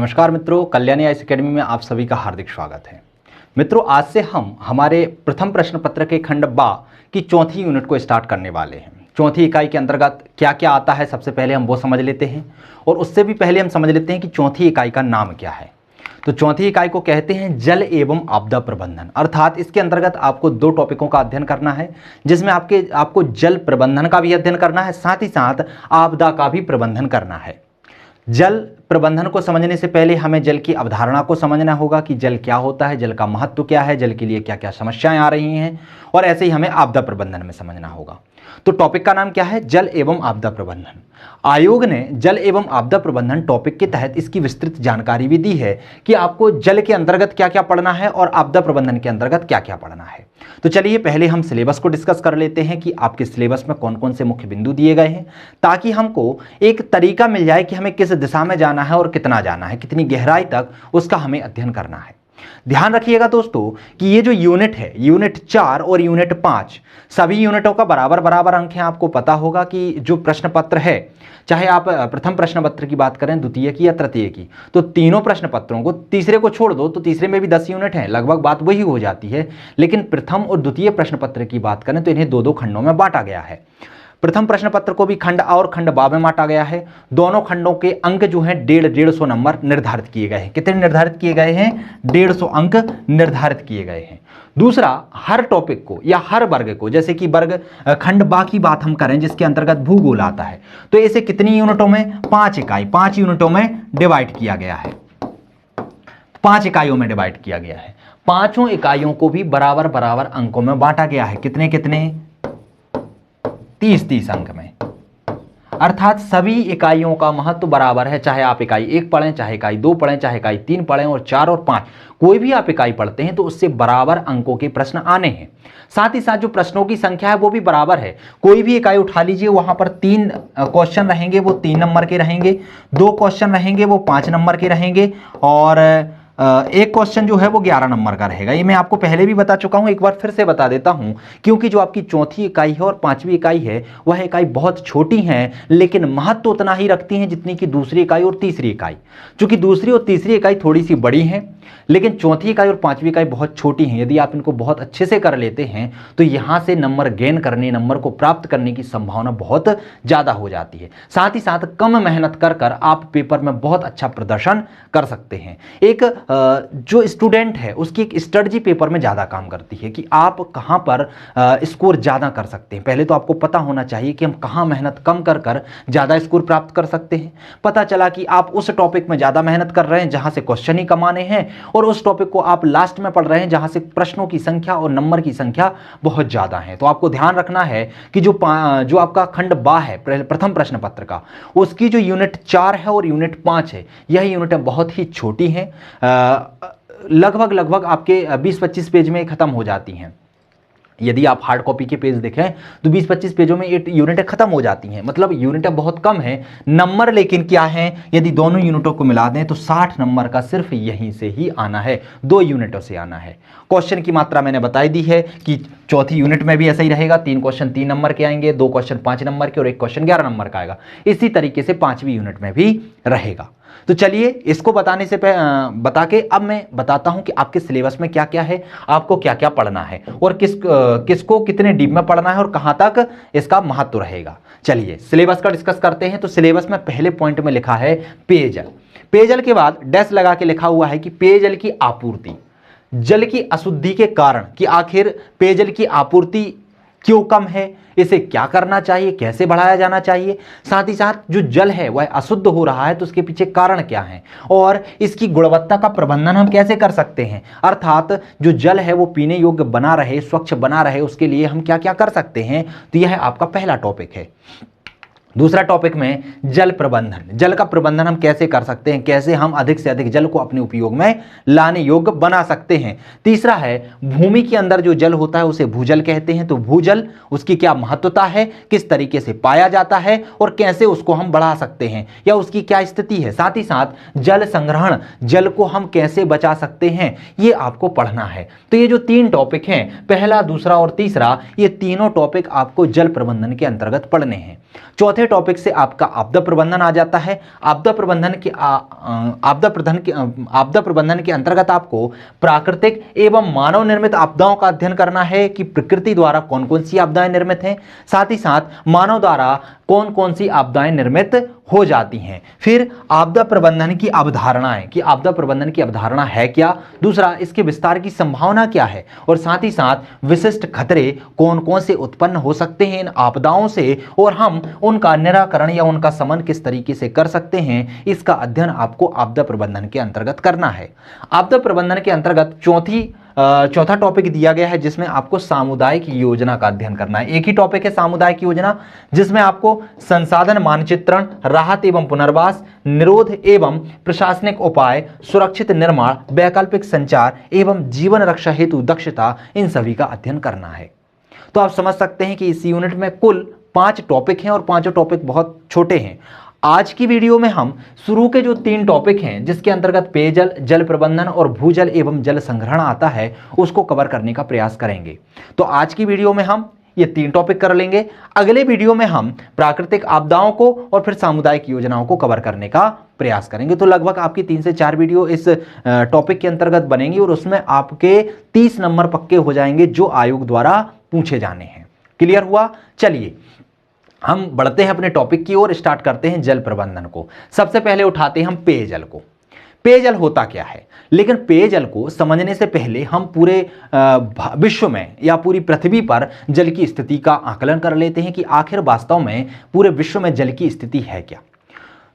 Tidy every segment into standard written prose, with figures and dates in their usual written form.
नमस्कार मित्रों, Kalyani IAS academy में आप सभी का हार्दिक स्वागत है। मित्रों, आज से हम हमारे प्रथम प्रश्न पत्र के खंड बा की चौथी यूनिट को स्टार्ट करने वाले हैं। चौथी इकाई के अंतर्गत क्या क्या आता है, सबसे पहले हम वो समझ लेते हैं और उससे भी पहले हम समझ लेते हैं कि चौथी इकाई का नाम क्या है। तो चौथी इकाई को कहते हैं जल एवं आपदा प्रबंधन, अर्थात इसके अंतर्गत आपको दो टॉपिकों का अध्ययन करना है, जिसमें आपको जल प्रबंधन का भी अध्ययन करना है, साथ ही साथ आपदा का भी प्रबंधन करना है। जल प्रबंधन को समझने से पहले हमें जल की अवधारणा को समझना होगा कि जल क्या होता है, जल का महत्व क्या है, जल के लिए क्या क्या समस्याएं आ रही हैं, और ऐसे ही हमें आपदा प्रबंधन में समझना होगा। तो टॉपिक का नाम क्या है? जल एवं आपदा प्रबंधन। आयोग ने जल एवं आपदा प्रबंधन टॉपिक के तहत इसकी विस्तृत जानकारी भी दी है कि आपको जल के अंतर्गत क्या क्या पढ़ना है और आपदा प्रबंधन के अंतर्गत क्या क्या पढ़ना है। तो चलिए पहले हम सिलेबस को डिस्कस कर लेते हैं कि आपके सिलेबस में कौन कौन से मुख्य बिंदु दिए गए हैं, ताकि हमको एक तरीका मिल जाए कि हमें किस दिशा में जाना है और कितना जाना है, कितनी गहराई तक उसका हमें अध्ययन करना है। ध्यान रखिएगा दोस्तों कि ये जो यूनिट है, यूनिट 4 और यूनिट 5, सभी यूनिटों का बराबर बराबर अंक है। आपको पता होगा कि जो प्रश्न पत्र है, चाहे आप प्रथम प्रश्न पत्र की बात करें, द्वितीय की या तृतीय की, तो तीनों प्रश्न पत्रों को, तीसरे को छोड़ दो तो तीसरे में भी 10 यूनिट हैं, लगभग बात वही हो जाती है। लेकिन प्रथम और द्वितीय प्रश्न पत्र की बात करें तो इन्हें दो दो खंडों में बांटा गया है। प्रथम प्रश्न पत्र को भी खंड आ और खंड बा में बांटा गया है। दोनों खंडों के अंक जो हैं 150 नंबर निर्धारित किए गए हैं। कितने निर्धारित किए गए हैं? 150 अंक निर्धारित किए गए हैं। दूसरा, हर टॉपिक को या हर वर्ग को, जैसे कि वर्ग खंड बा की बात हम करें जिसके अंतर्गत भूगोल आता है, तो इसे कितनी यूनिटों में? 5 इकाई, 5 यूनिटों में डिवाइड किया गया है। 5 इकाइयों में डिवाइड किया गया है। पांचों इकाइयों को भी बराबर बराबर अंकों में बांटा गया है। कितने कितने? 30-30 अंक में। अर्थात सभी इकाइयों का महत्व बराबर है, चाहे आप इकाई 1 पढ़ें, चाहे इकाई 2 पढ़ें, चाहे इकाई 3 पढ़ें और 4 और 5, कोई भी आप इकाई पढ़ते हैं तो उससे बराबर अंकों के प्रश्न आने हैं। साथ ही साथ जो प्रश्नों की संख्या है वो भी बराबर है। कोई भी इकाई उठा लीजिए, वहां पर 3 क्वेश्चन रहेंगे, वो 3 नंबर के रहेंगे, 2 क्वेश्चन रहेंगे वो 5 नंबर के रहेंगे, और एक क्वेश्चन जो है वो 11 नंबर का रहेगा। ये मैं आपको पहले भी बता चुका हूं, एक बार फिर से बता देता हूं, क्योंकि जो आपकी चौथी इकाई है और 5वीं इकाई है वह इकाई बहुत छोटी हैं, लेकिन महत्व उतना ही रखती हैं जितनी कि दूसरी इकाई और तीसरी इकाई। चूंकि दूसरी और तीसरी इकाई थोड़ी सी बड़ी हैं, लेकिन चौथी इकाई और 5वीं इकाई बहुत छोटी हैं। यदि आप इनको बहुत अच्छे से कर लेते हैं तो यहां से नंबर गेन करने, नंबर को प्राप्त करने की संभावना बहुत ज्यादा हो जाती है। साथ ही साथ कम मेहनत कर कर आप पेपर में बहुत अच्छा प्रदर्शन कर सकते हैं। एक जो स्टूडेंट है उसकी एक स्ट्रेटजी पेपर में ज़्यादा काम करती है कि आप कहाँ पर स्कोर ज़्यादा कर सकते हैं। पहले तो आपको पता होना चाहिए कि हम कहाँ मेहनत कम कर कर ज़्यादा स्कोर प्राप्त कर सकते हैं। पता चला कि आप उस टॉपिक में ज़्यादा मेहनत कर रहे हैं जहाँ से क्वेश्चन ही कम आने हैं, और उस टॉपिक को आप लास्ट में पढ़ रहे हैं जहाँ से प्रश्नों की संख्या और नंबर की संख्या बहुत ज़्यादा है। तो आपको ध्यान रखना है कि जो आपका खंड बा है प्रथम प्रश्न पत्र का, उसकी जो यूनिट 4 है और यूनिट 5 है, यह यूनिटें बहुत ही छोटी हैं, लगभग आपके 20-25 पेज में खत्म हो जाती हैं। यदि आप हार्ड कॉपी के पेज देखें तो 20-25 पेजों में ये यूनिटें खत्म हो जाती हैं, मतलब यूनिटें बहुत कम हैं। नंबर लेकिन क्या है, यदि दोनों यूनिटों को मिला दें तो 60 नंबर का सिर्फ यहीं से ही आना है, 2 यूनिटों से आना है। क्वेश्चन की मात्रा मैंने बताई दी है कि चौथी यूनिट में भी ऐसा ही रहेगा, 3 क्वेश्चन 3 नंबर के आएंगे, 2 क्वेश्चन 5 नंबर के और 1 क्वेश्चन 11 नंबर का आएगा। इसी तरीके से 5वीं यूनिट में भी रहेगा। तो चलिए इसको बताने से बता के अब मैं बताता हूं कि आपके सिलेबस में क्या क्या है, आपको क्या क्या पढ़ना है और किसको कितने डीप में पढ़ना है और कहां तक इसका महत्व रहेगा। चलिए सिलेबस का डिस्कस करते हैं। तो सिलेबस में पहले पॉइंट में लिखा है पेयजल। पेयजल के बाद डैश लगा के लिखा हुआ है कि पेयजल की आपूर्ति, जल की अशुद्धि के कारण, कि आखिर पेयजल की आपूर्ति क्यों कम है, इसे क्या करना चाहिए, कैसे बढ़ाया जाना चाहिए। साथ ही साथ जो जल है वह अशुद्ध हो रहा है तो उसके पीछे कारण क्या है और इसकी गुणवत्ता का प्रबंधन हम कैसे कर सकते हैं, अर्थात जो जल है वो पीने योग्य बना रहे, स्वच्छ बना रहे, उसके लिए हम क्या क्या कर सकते हैं। तो यह आपका पहला टॉपिक है। दूसरा टॉपिक में जल प्रबंधन, जल का प्रबंधन हम कैसे कर सकते हैं, कैसे हम अधिक से अधिक जल को अपने उपयोग में लाने योग्य बना सकते हैं। तीसरा है भूमि के अंदर जो जल होता है उसे भूजल कहते हैं, तो भूजल उसकी क्या महत्वता है, किस तरीके से पाया जाता है और कैसे उसको हम बढ़ा सकते हैं या उसकी क्या स्थिति है। साथ ही साथ जल संग्रहण, जल को हम कैसे बचा सकते हैं, ये आपको पढ़ना है। तो ये जो 3 टॉपिक हैं, पहला, दूसरा और तीसरा, ये तीनों टॉपिक आपको जल प्रबंधन के अंतर्गत पढ़ने हैं। चौथे चौथे टॉपिक से आपका आपदा प्रबंधन आ जाता है। आपदा प्रबंधन के अंतर्गत आपको प्राकृतिक एवं मानव निर्मित आपदाओं का अध्ययन करना है कि प्रकृति द्वारा कौन कौन सी आपदाएं निर्मित हैं, साथ ही साथ मानव द्वारा कौन कौन सी आपदाएं निर्मित हो जाती हैं। फिर आपदा प्रबंधन की अवधारणाएं कि आपदा प्रबंधन की अवधारणा है क्या, दूसरा इसके विस्तार की संभावना क्या है, और साथ ही साथ विशिष्ट खतरे कौन कौन से उत्पन्न हो सकते हैं इन आपदाओं से और हम उनका निराकरण या उनका शमन किस तरीके से कर सकते हैं, इसका अध्ययन आपको आपदा प्रबंधन के अंतर्गत करना है। आपदा प्रबंधन के अंतर्गत चौथा टॉपिक दिया गया है जिसमें आपको सामुदायिक योजना का अध्ययन करना है। एक ही टॉपिक है सामुदायिक योजना, जिसमें आपको संसाधन मानचित्रण, राहत एवं पुनर्वास, निरोध एवं प्रशासनिक उपाय, सुरक्षित निर्माण, वैकल्पिक संचार एवं जीवन रक्षा हेतु दक्षता, इन सभी का अध्ययन करना है। तो आप समझ सकते हैं कि इस यूनिट में कुल 5 टॉपिक हैं और पांचों टॉपिक बहुत छोटे हैं। आज की वीडियो में हम शुरू के जो 3 टॉपिक हैं जिसके अंतर्गत पेयजल, जल प्रबंधन और भूजल एवं जल संग्रहण आता है, उसको कवर करने का प्रयास करेंगे। तो आज की वीडियो में हम ये 3 टॉपिक कर लेंगे। अगले वीडियो में हम प्राकृतिक आपदाओं को और फिर सामुदायिक योजनाओं को कवर करने का प्रयास करेंगे। तो लगभग आपकी 3 से 4 वीडियो इस टॉपिक के अंतर्गत बनेंगी और उसमें आपके 30 नंबर पक्के हो जाएंगे जो आयोग द्वारा पूछे जाने हैं। क्लियर हुआ? चलिए हम बढ़ते हैं अपने टॉपिक की ओर, स्टार्ट करते हैं जल प्रबंधन को। सबसे पहले उठाते हैं हम पेयजल को। पेयजल होता क्या है, लेकिन पेयजल को समझने से पहले हम पूरे विश्व में या पूरी पृथ्वी पर जल की स्थिति का आकलन कर लेते हैं कि आखिर वास्तव में पूरे विश्व में जल की स्थिति है क्या।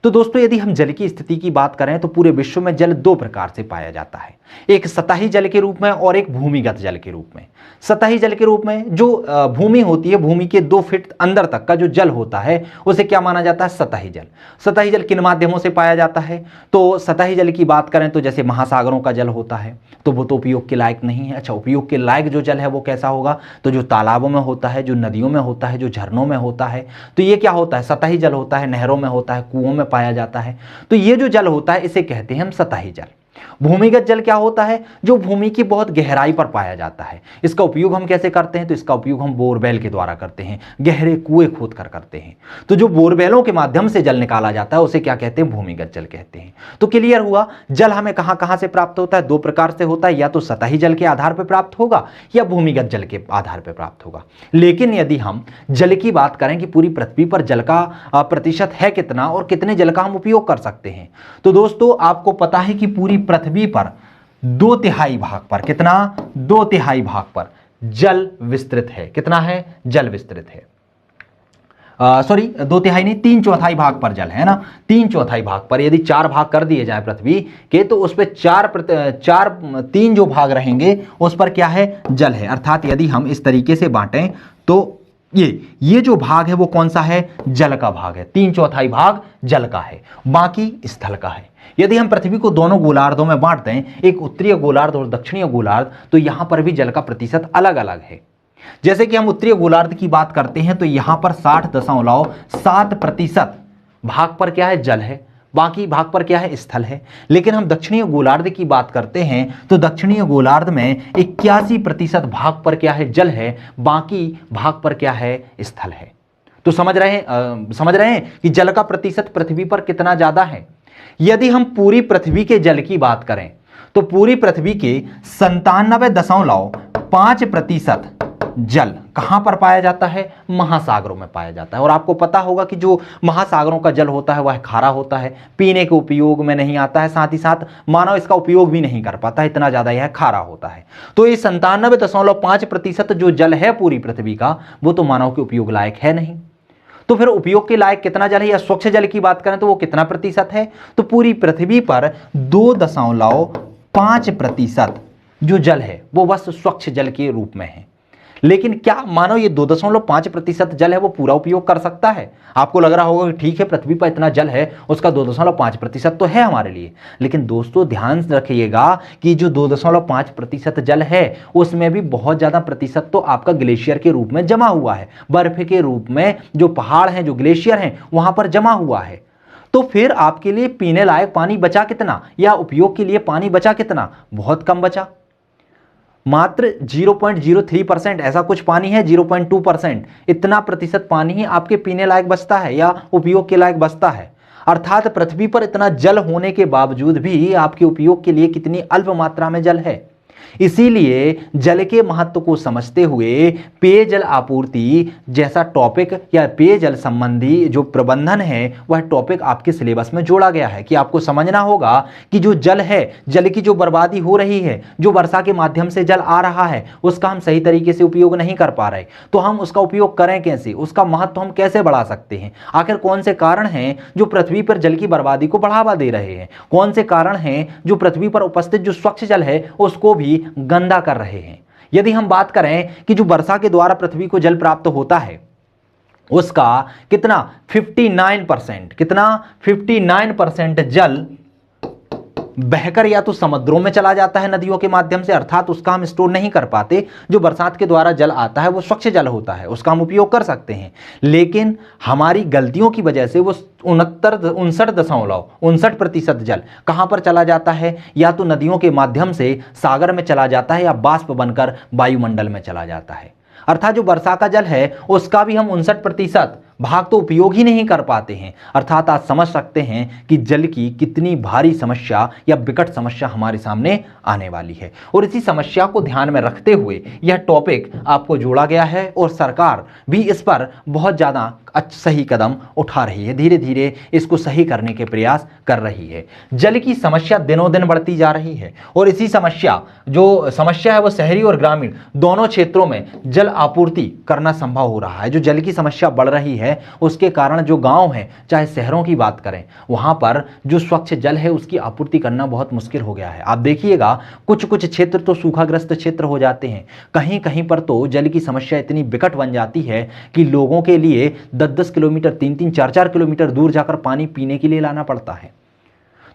तो दोस्तों यदि हम जल की स्थिति की बात करें तो पूरे विश्व में जल 2 प्रकार से पाया जाता है, एक सतही जल के रूप में और एक भूमिगत जल के रूप में। सतही जल के रूप में जो भूमि होती है, भूमि के 2 फीट अंदर तक का जो जल होता है उसे क्या माना जाता है? सतही जल। सतही जल किन माध्यमों से पाया जाता है? तो सतही जल की बात करें तो जैसे महासागरों का जल होता है तो वो तो उपयोग के लायक नहीं है। अच्छा, उपयोग के लायक जो जल है वो कैसा होगा? तो जो तालाबों में होता है, जो नदियों में होता है, जो झरनों में होता है, तो ये क्या होता है? सतही जल होता है, नहरों में होता है, कुओं में पाया जाता है। तो ये जो जल होता है इसे कहते हैं हम सतही जल। भूमिगत जल क्या होता है? जो भूमि की बहुत गहराई पर पाया जाता है। इसका उपयोग हम कैसे करते हैं? तो इसका उपयोग हम बोरवेल के द्वारा करते हैं, गहरे कुएं खोद कर करते हैं। तो जो बोरवेलों के माध्यम से जल निकाला जाता है उसे क्या कहते हैं? भूमिगत जल कहते हैं। तो क्लियर हुआ, जल हमें कहां कहां से प्राप्त होता है? 2 प्रकार से होता है, या तो सतही जल के आधार पर प्राप्त होगा या भूमिगत जल के आधार पर प्राप्त होगा। लेकिन यदि हम जल की बात करें कि पूरी पृथ्वी पर जल का प्रतिशत है कितना और कितने जल का हम उपयोग कर सकते हैं, तो दोस्तों आपको पता है कि पूरी पृथ्वी पर 2/3 भाग पर, कितना? 2/3 भाग पर जल विस्तृत है। कितना है? जल विस्तृत है। सॉरी, 2/3 नहीं, 3/4 भाग पर जल है ना। 3/4 भाग पर यदि 4 भाग कर दिए जाए पृथ्वी के तो उस पर 3 जो भाग रहेंगे उस पर क्या है? जल है। अर्थात यदि हम इस तरीके से बांटें तो ये जो भाग है वो कौन सा है? जल का भाग है। 3/4 भाग जल का है, बाकी स्थल का है। यदि हम पृथ्वी को दोनों गोलार्धों में बांट दें, एक उत्तरीय गोलार्ध और दक्षिणीय गोलार्ध, तो यहां पर भी जल का प्रतिशत अलग अलग है। जैसे कि हम उत्तरीय गोलार्ध की बात करते हैं तो यहां पर 60.7% भाग पर क्या है? जल है, बाकी भाग पर क्या है? स्थल है। लेकिन हम दक्षिणीय गोलार्ध की बात करते हैं तो दक्षिणीय गोलार्ध में 81% भाग पर क्या है? जल है, बाकी भाग पर क्या है? स्थल है। तो समझ रहे हैं कि जल का प्रतिशत पृथ्वी पर कितना ज्यादा है। यदि हम पूरी पृथ्वी के जल की बात करें तो पूरी पृथ्वी के 97.5% जल कहां पर पाया जाता है? महासागरों में पाया जाता है। और आपको पता होगा कि जो महासागरों का जल होता है वह खारा होता है, पीने के उपयोग में नहीं आता है, साथ ही साथ मानव इसका उपयोग भी नहीं कर पाता, इतना ज्यादा यह खारा होता है। तो ये 97.5% जो जल है पूरी पृथ्वी का, वो तो मानव के उपयोग लायक है नहीं। तो फिर उपयोग के लायक कितना जल है, या स्वच्छ जल की बात करें तो वो कितना प्रतिशत है? तो पूरी पृथ्वी पर 2.5% जो जल है वो बस स्वच्छ जल के रूप में है। लेकिन क्या मानो ये 2.5% जल है वो पूरा उपयोग कर सकता है? आपको लग रहा होगा कि ठीक है, पृथ्वी पर इतना जल है, उसका 2.5% तो है हमारे लिए। लेकिन दोस्तों ध्यान रखिएगा कि जो 2.5% जल है उसमें भी बहुत ज्यादा प्रतिशत तो आपका ग्लेशियर के रूप में जमा हुआ है, बर्फ के रूप में जो पहाड़ हैं, जो ग्लेशियर हैं, वहां पर जमा हुआ है। तो फिर आपके लिए पीने लायक पानी बचा कितना, या उपयोग के लिए पानी बचा कितना? बहुत कम बचा। मात्र 0.03% ऐसा कुछ पानी है, 0.2% इतना प्रतिशत पानी ही आपके पीने लायक बचता है या उपयोग के लायक बचता है। अर्थात पृथ्वी पर इतना जल होने के बावजूद भी आपके उपयोग के लिए कितनी अल्प मात्रा में जल है। इसीलिए जल के महत्व को समझते हुए पेयजल आपूर्ति जैसा टॉपिक या पेयजल संबंधी जो प्रबंधन है वह टॉपिक आपके सिलेबस में जोड़ा गया है कि आपको समझना होगा कि जो जल है, जल की जो बर्बादी हो रही है, जो वर्षा के माध्यम से जल आ रहा है उसका हम सही तरीके से उपयोग नहीं कर पा रहे, तो हम उसका उपयोग करें कैसे, उसका महत्व हम कैसे बढ़ा सकते हैं। आखिर कौन से कारण हैं जो पृथ्वी पर जल की बर्बादी को बढ़ावा दे रहे हैं, कौन से कारण हैं जो पृथ्वी पर उपस्थित जो स्वच्छ जल है उसको भी गंदा कर रहे हैं। यदि हम बात करें कि जो वर्षा के द्वारा पृथ्वी को जल प्राप्त होता है उसका कितना 59%, कितना 59% जल बहकर या तो समुद्रों में चला जाता है नदियों के माध्यम से, अर्थात उसका हम स्टोर नहीं कर पाते। जो बरसात के द्वारा जल आता है वो स्वच्छ जल होता है, उसका हम उपयोग कर सकते हैं, लेकिन हमारी गलतियों की वजह से वो 69.59% जल कहां पर चला जाता है, या तो नदियों के माध्यम से सागर में चला जाता है या बाष्प बनकर वायुमंडल में चला जाता है। अर्थात जो वर्षा का जल है उसका भी हम 59% भाग तो उपयोग ही नहीं कर पाते हैं। अर्थात आज समझ सकते हैं कि जल की कितनी भारी समस्या या विकट समस्या हमारे सामने आने वाली है, और इसी समस्या को ध्यान में रखते हुए यह टॉपिक आपको जोड़ा गया है और सरकार भी इस पर बहुत ज़्यादा सही कदम उठा रही है, धीरे धीरे इसको सही करने के प्रयास कर रही है। जल की समस्या दिनों दिन बढ़ती जा रही है और इसी समस्या है वो शहरी और ग्रामीण दोनों क्षेत्रों में जल आपूर्ति करना संभव हो रहा है। जो जल की समस्या बढ़ रही है उसके कारण जो गांव हैं, चाहे शहरों की बात करें, वहां पर जो स्वच्छ जल है उसकी आपूर्ति करना बहुत मुश्किल हो गया है। आप देखिएगा कुछ कुछ क्षेत्र तो सूखाग्रस्त क्षेत्र हो जाते हैं, कहीं कहीं पर तो जल की समस्या इतनी विकट बन जाती है कि लोगों के लिए 10-10 किलोमीटर, 3-3, 4-4 किलोमीटर दूर जाकर पानी पीने के लिए लाना पड़ता है।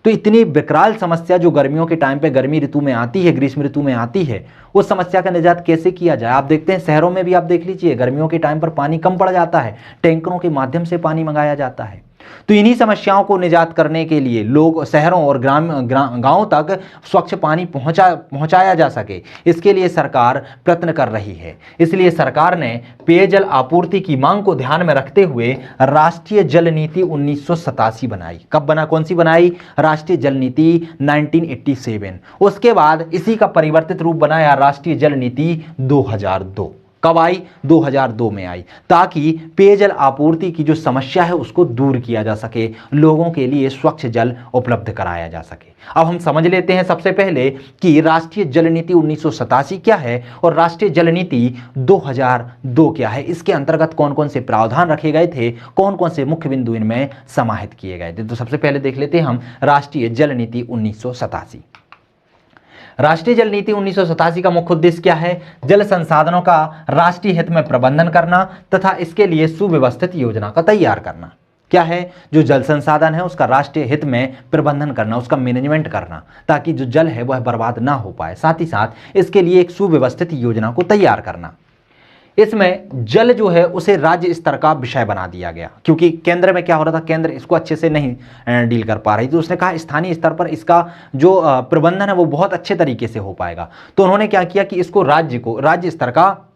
तो इतनी विकराल समस्या जो गर्मियों के टाइम पे गर्मी ऋतु में आती है, ग्रीष्म ऋतु में आती है, उस समस्या का निजात कैसे किया जाए। आप देखते हैं शहरों में भी आप देख लीजिए गर्मियों के टाइम पर पानी कम पड़ जाता है, टैंकरों के माध्यम से पानी मंगाया जाता है। तो इन्हीं समस्याओं को निजात करने के लिए लोग शहरों और गांवों तक स्वच्छ पानी पहुंचाया जा सके, इसके लिए सरकार प्रयत्न कर रही है। इसलिए सरकार ने पेयजल आपूर्ति की मांग को ध्यान में रखते हुए राष्ट्रीय जल नीति 1987 बनाई। कब बना, कौन सी बनाई? राष्ट्रीय जल नीति 1987। उसके बाद इसी का परिवर्तित रूप बनाया राष्ट्रीय जल नीति 2002। कब आई? 2002 में आई, ताकि पेयजल आपूर्ति की जो समस्या है उसको दूर किया जा सके, लोगों के लिए स्वच्छ जल उपलब्ध कराया जा सके। अब हम समझ लेते हैं सबसे पहले कि राष्ट्रीय जल नीति 1987 क्या है और राष्ट्रीय जल नीति 2002 क्या है, इसके अंतर्गत कौन कौन से प्रावधान रखे गए थे, कौन कौन से मुख्य बिंदु इनमें समाहित किए गए थे। तो सबसे पहले देख लेते हैं हम राष्ट्रीय जल नीति 1987। राष्ट्रीय जल नीति 1987 का मुख्य उद्देश्य क्या है? जल संसाधनों का राष्ट्रीय हित में प्रबंधन करना तथा इसके लिए सुव्यवस्थित योजना का तैयार करना। क्या है? जो जल संसाधन है उसका राष्ट्रीय हित में प्रबंधन करना, उसका मैनेजमेंट करना, ताकि जो जल है वह बर्बाद ना हो पाए। साथ ही साथ इसके लिए एक सुव्यवस्थित योजना को तैयार करना। इसमें जल जो है उसे राज्य स्तर का विषय बना दिया गया, क्योंकि केंद्र में क्या हो रहा था, केंद्र इसको अच्छे से नहीं डील कर पा रही, तो उसने कहा स्थानीय स्तर पर इसका जो प्रबंधन है वो बहुत अच्छे तरीके से हो पाएगा। तो उन्होंने क्या किया कि इसको राज्य स्तर का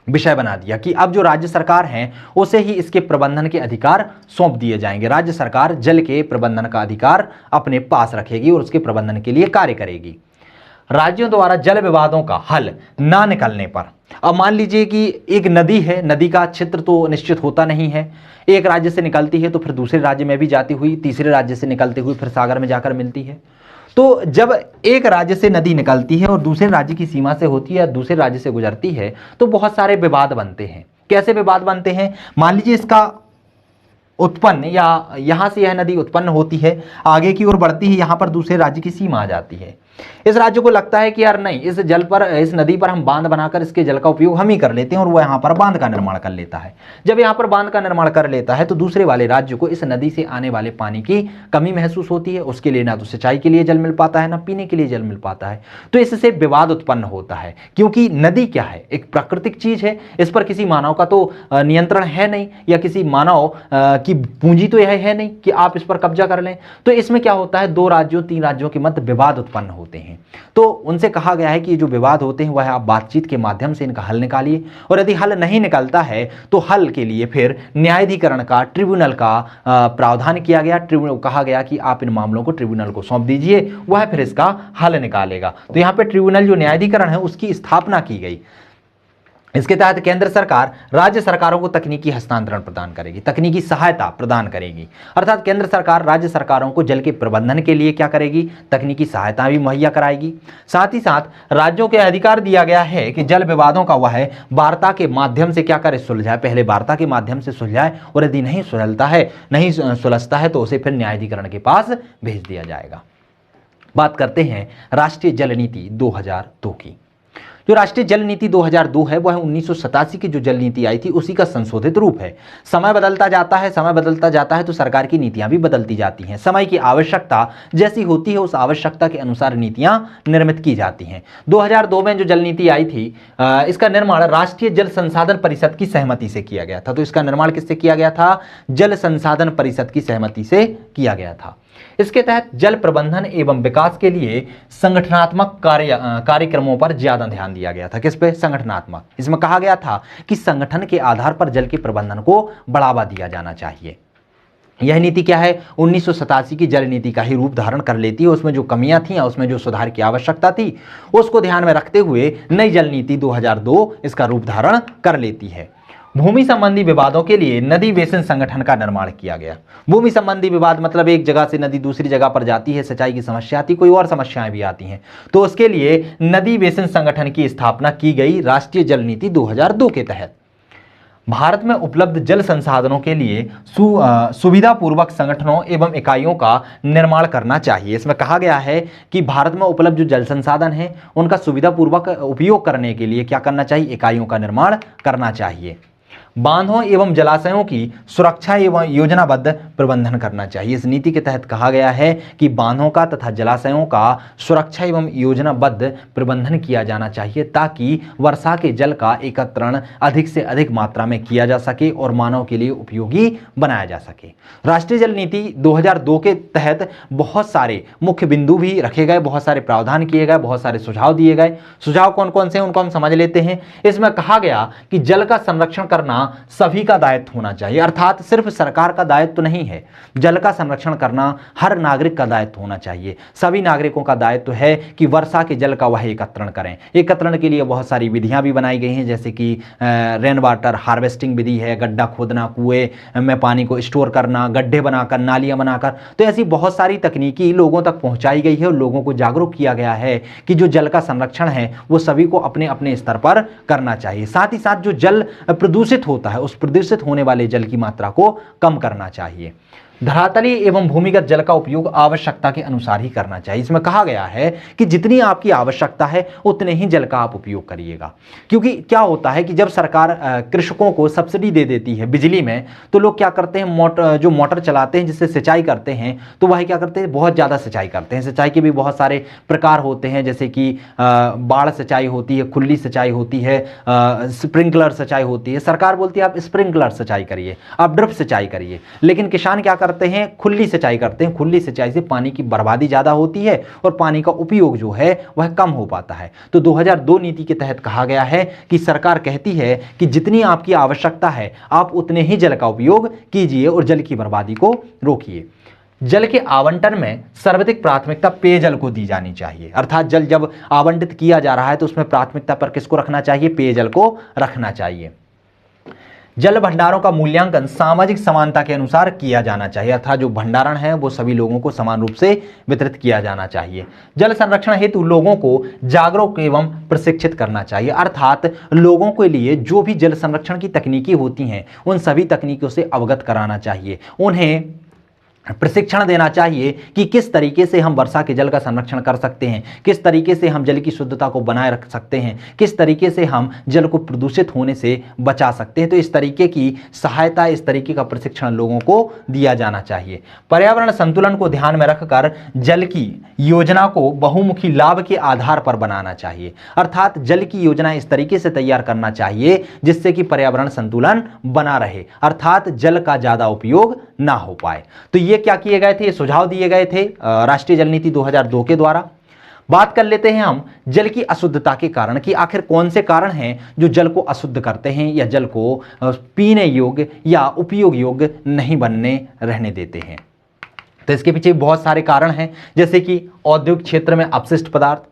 विषय बना दिया कि अब जो राज्य सरकार है उसे ही इसके प्रबंधन के अधिकार सौंप दिए जाएंगे। राज्य सरकार जल के प्रबंधन का अधिकार अपने पास रखेगी और उसके प्रबंधन के लिए कार्य करेगी। राज्यों द्वारा जल विवादों का हल ना निकलने पर, अब मान लीजिए कि एक नदी है, नदी का क्षेत्र तो निश्चित होता नहीं है, एक राज्य से निकलती है तो फिर दूसरे राज्य में भी जाती हुई, तीसरे राज्य से निकलते हुए फिर सागर में जाकर मिलती है। तो जब एक राज्य से नदी निकलती है और दूसरे राज्य की सीमा से होती है या दूसरे राज्य से गुजरती है तो बहुत सारे विवाद बनते हैं। कैसे विवाद बनते हैं? मान लीजिए इसका उत्पन्न या यहां से यह नदी उत्पन्न होती है, आगे की ओर बढ़ती है, यहां पर दूसरे राज्य की सीमा आ जाती है। इस राज्य को लगता है कि यार नहीं, इस नदी पर हम बांध बनाकर इसके जल का उपयोग हम ही कर लेते हैं, और वो यहाँ पर बांध का निर्माण कर लेता है। जब यहाँ पर बांध का निर्माण कर लेता है तो दूसरे वाले राज्य को इस नदी से आने वाले पानी की कमी महसूस होती है, उसके लिए ना तो सिंचाई के लिए जल मिल पाता है ना पीने के लिए जल मिल पाता है। तो इससे विवाद उत्पन्न होता है, क्योंकि नदी क्या है, एक प्राकृतिक चीज है, इस पर किसी मानव का तो नियंत्रण है नहीं, या किसी मानव की पूंजी तो यह है नहीं कि आप इस पर कब्जा कर लें। तो इसमें क्या होता है, 2 राज्यों 3 राज्यों के मध्य विवाद उत्पन्न होते हैं। तो उनसे कहा गया है कि जो विवाद होते हैं वह आप बातचीत के माध्यम से इनका हल निकालिए, और यदि हल नहीं निकलता है तो हल के लिए फिर न्यायाधिकरण का, ट्रिब्यूनल का प्रावधान किया गया। ट्रिब्यूनल कहा गया कि आप इन मामलों को ट्रिब्यूनल को सौंप दीजिए, वह फिर इसका हल निकालेगा। तो यहाँ पे ट्रिब्यूनल जो न्यायाधिकरण है उसकी स्थापना की गई। इसके तहत केंद्र सरकार राज्य सरकारों को तकनीकी हस्तांतरण प्रदान करेगी, तकनीकी सहायता प्रदान करेगी। अर्थात केंद्र सरकार राज्य सरकारों को जल के प्रबंधन के लिए क्या करेगी, तकनीकी सहायता भी मुहैया कराएगी। साथ ही साथ राज्यों के अधिकार दिया गया है कि जल विवादों का वह वार्ता के माध्यम से क्या करे, सुलझाए। पहले वार्ता के माध्यम से सुलझाए, और यदि नहीं सुलझता है तो उसे फिर न्यायाधिकरण के पास भेज दिया जाएगा। बात करते हैं राष्ट्रीय जल नीति 2002 की। जो राष्ट्रीय जल नीति 2002 है वह 1987 की जो जल नीति आई थी उसी का संशोधित रूप है। समय बदलता जाता है तो सरकार की नीतियां भी बदलती जाती हैं। समय की आवश्यकता जैसी होती है उस आवश्यकता के अनुसार नीतियां निर्मित की जाती हैं। 2002 में जो जल नीति आई थी इसका निर्माण राष्ट्रीय जल संसाधन परिषद की सहमति से किया गया था। तो इसका निर्माण किससे किया गया था, जल संसाधन परिषद की सहमति से किया गया था। इसके तहत जल प्रबंधन एवं विकास के लिए संगठनात्मक कार्यक्रमों पर ज्यादा ध्यान दिया गया था। किस पे, संगठनात्मक। इसमें कहा गया था कि संगठन के आधार पर जल के प्रबंधन को बढ़ावा दिया जाना चाहिए। यह नीति क्या है, 1987 की जल नीति का ही रूप धारण कर लेती है। उसमें जो कमियां थी, उसमें जो सुधार की आवश्यकता थी, उसको ध्यान में रखते हुए नई जल नीति 2002 इसका रूप धारण कर लेती है। भूमि संबंधी विवादों के लिए नदी बेसिन संगठन का निर्माण किया गया। भूमि संबंधी विवाद मतलब एक जगह से नदी दूसरी जगह पर जाती है, सिंचाई की समस्या आती, कोई और समस्याएं भी आती हैं, तो उसके लिए नदी बेसिन संगठन की स्थापना की गई राष्ट्रीय जल नीति 2002 के तहत। भारत में उपलब्ध जल संसाधनों के लिए सुविधापूर्वक संगठनों एवं इकाइयों का निर्माण करना चाहिए। इसमें कहा गया है कि भारत में उपलब्ध जो जल संसाधन है उनका सुविधापूर्वक उपयोग करने के लिए क्या करना चाहिए, इकाइयों का निर्माण करना चाहिए। बांधों एवं जलाशयों की सुरक्षा एवं योजनाबद्ध प्रबंधन करना चाहिए। इस नीति के तहत कहा गया है कि बांधों का तथा जलाशयों का सुरक्षा एवं योजनाबद्ध प्रबंधन किया जाना चाहिए ताकि वर्षा के जल का एकत्रण अधिक से अधिक मात्रा में किया जा सके और मानव के लिए उपयोगी बनाया जा सके। राष्ट्रीय जल नीति 2002 के तहत बहुत सारे मुख्य बिंदु भी रखे गए, बहुत सारे प्रावधान किए गए, बहुत सारे सुझाव दिए गए। सुझाव कौन कौन से हैं उनको हम समझ लेते हैं। इसमें कहा गया कि जल का संरक्षण करना सभी का दायित्व होना चाहिए, अर्थात सिर्फ सरकार का दायित्व तो नहीं है, जल का संरक्षण करना हर नागरिक का दायित्व होना चाहिए। सभी नागरिकों का दायित्व है कि वर्षा के जल का वह एकत्रण करें। एकत्रण के लिए बहुत सारी विधियां भी बनाई गई हैं, जैसे कि रेन वाटर हार्वेस्टिंग विधि है, गड्ढा खोदना, कुएं में पानी को स्टोर करना, गड्ढे बनाकर, नालियां बनाकर। तो ऐसी बहुत सारी तकनीकी लोगों तक पहुंचाई गई है और लोगों को जागरूक किया गया है कि जो जल का संरक्षण है वो सभी को अपने अपने स्तर पर करना चाहिए। साथ ही साथ जो जल प्रदूषित होता है उस प्रदूषित होने वाले जल की मात्रा को कम करना चाहिए। धरातलीय एवं भूमिगत जल का उपयोग आवश्यकता के अनुसार ही करना चाहिए। इसमें कहा गया है कि जितनी आपकी आवश्यकता है उतने ही जल का आप उपयोग करिएगा। क्योंकि क्या होता है कि जब सरकार कृषकों को सब्सिडी दे देती है बिजली में, तो लोग क्या करते हैं, जो मोटर चलाते हैं जिससे सिंचाई करते हैं, तो वह क्या करते हैं, बहुत ज़्यादा सिंचाई करते हैं। सिंचाई के भी बहुत सारे प्रकार होते हैं, जैसे कि बाढ़ सिंचाई होती है, खुली सिंचाई होती है, स्प्रिंकलर सिंचाई होती है। सरकार बोलती है आप स्प्रिंकलर सिंचाई करिए, आप ड्रिप सिंचाई करिए, लेकिन किसान क्या करते हैं, खुली सिंचाई करते हैं। खुली सिंचाई से पानी की बर्बादी ज्यादा होती है और पानी का उपयोग जो है वह कम हो पाता है। तो 2002 नीति के तहत कहा गया है कि सरकार कहती है कि जितनी आपकी आवश्यकता है आप उतने ही जल का उपयोग कीजिए और जल की बर्बादी को रोकिए। जल के आवंटन में सर्वाधिक प्राथमिकता पेयजल को दी जानी चाहिए। अर्थात जल जब आवंटित किया जा रहा है तो उसमें प्राथमिकता पर किसको रखना चाहिए, पेयजल को रखना चाहिए। जल भंडारों का मूल्यांकन सामाजिक समानता के अनुसार किया जाना चाहिए, अर्थात जो भंडारण है वो सभी लोगों को समान रूप से वितरित किया जाना चाहिए। जल संरक्षण हेतु लोगों को जागरूक एवं प्रशिक्षित करना चाहिए, अर्थात लोगों के लिए जो भी जल संरक्षण की तकनीकी होती हैं उन सभी तकनीकों से अवगत कराना चाहिए। उन्हें प्रशिक्षण देना चाहिए कि किस तरीके से हम वर्षा के जल का संरक्षण कर सकते हैं, किस तरीके से हम जल की शुद्धता को बनाए रख सकते हैं, किस तरीके से हम जल को प्रदूषित होने से बचा सकते हैं। तो इस तरीके की सहायता, इस तरीके का प्रशिक्षण लोगों को दिया जाना चाहिए। पर्यावरण संतुलन को ध्यान में रखकर जल की योजना को बहुमुखी लाभ के आधार पर बनाना चाहिए, अर्थात जल की योजना इस तरीके से तैयार करना चाहिए जिससे कि पर्यावरण संतुलन बना रहे, अर्थात जल का ज्यादा उपयोग ना हो पाए। तो ये क्या किए गए थे, ये सुझाव दिए गए थे राष्ट्रीय जल नीति 2002 के द्वारा। बात कर लेते हैं हम जल की अशुद्धता के कारण कि आखिर कौन से कारण हैं जो जल को अशुद्ध करते हैं या जल को पीने योग्य या उपयोग योग्य नहीं बनने रहने देते हैं। तो इसके पीछे बहुत सारे कारण हैं, जैसे कि औद्योगिक क्षेत्र में अपशिष्ट पदार्थ।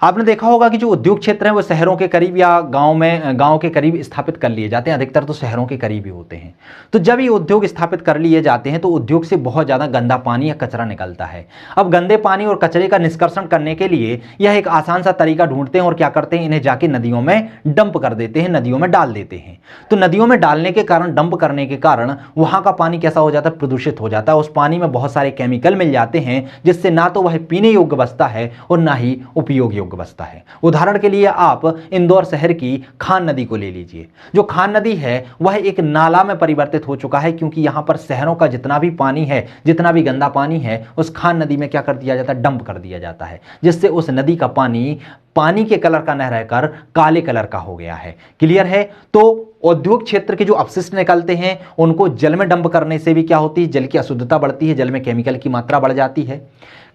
आपने देखा होगा कि जो उद्योग क्षेत्र हैं वो शहरों के करीब या गांव के करीब स्थापित कर लिए जाते हैं, अधिकतर तो शहरों के करीब ही होते हैं। तो जब ये उद्योग स्थापित कर लिए जाते हैं तो उद्योग से बहुत ज़्यादा गंदा पानी या कचरा निकलता है। अब गंदे पानी और कचरे का निष्कर्षण करने के लिए यह एक आसान सा तरीका ढूंढते हैं और क्या करते हैं, इन्हें जाके नदियों में डंप कर देते हैं, नदियों में डाल देते हैं। तो नदियों में डालने के कारण, डंप करने के कारण वहाँ का पानी कैसा हो जाता है, प्रदूषित हो जाता है। उस पानी में बहुत सारे केमिकल मिल जाते हैं जिससे ना तो वह पीने योग्य बचता है और ना ही उपयोग योग्य बचता है। उदाहरण के लिए आप इंदौर शहर की खान नदी को ले लीजिए। जो खान नदी है वह एक नाला में परिवर्तित हो चुका है, क्योंकि यहां पर शहरों का जितना भी पानी है, जितना भी गंदा पानी है, उस खान नदी में क्या कर दिया जाता है, डंप कर दिया जाता है, जिससे उस नदी का पानी के कलर का न रहकर काले कलर का हो गया है। क्लियर है? तो औद्योगिक क्षेत्र के जो अपशिष्ट निकलते हैं उनको जल में डंप करने से भी क्या होती है, जल की अशुद्धता बढ़ती है, जल में केमिकल की मात्रा बढ़ जाती है।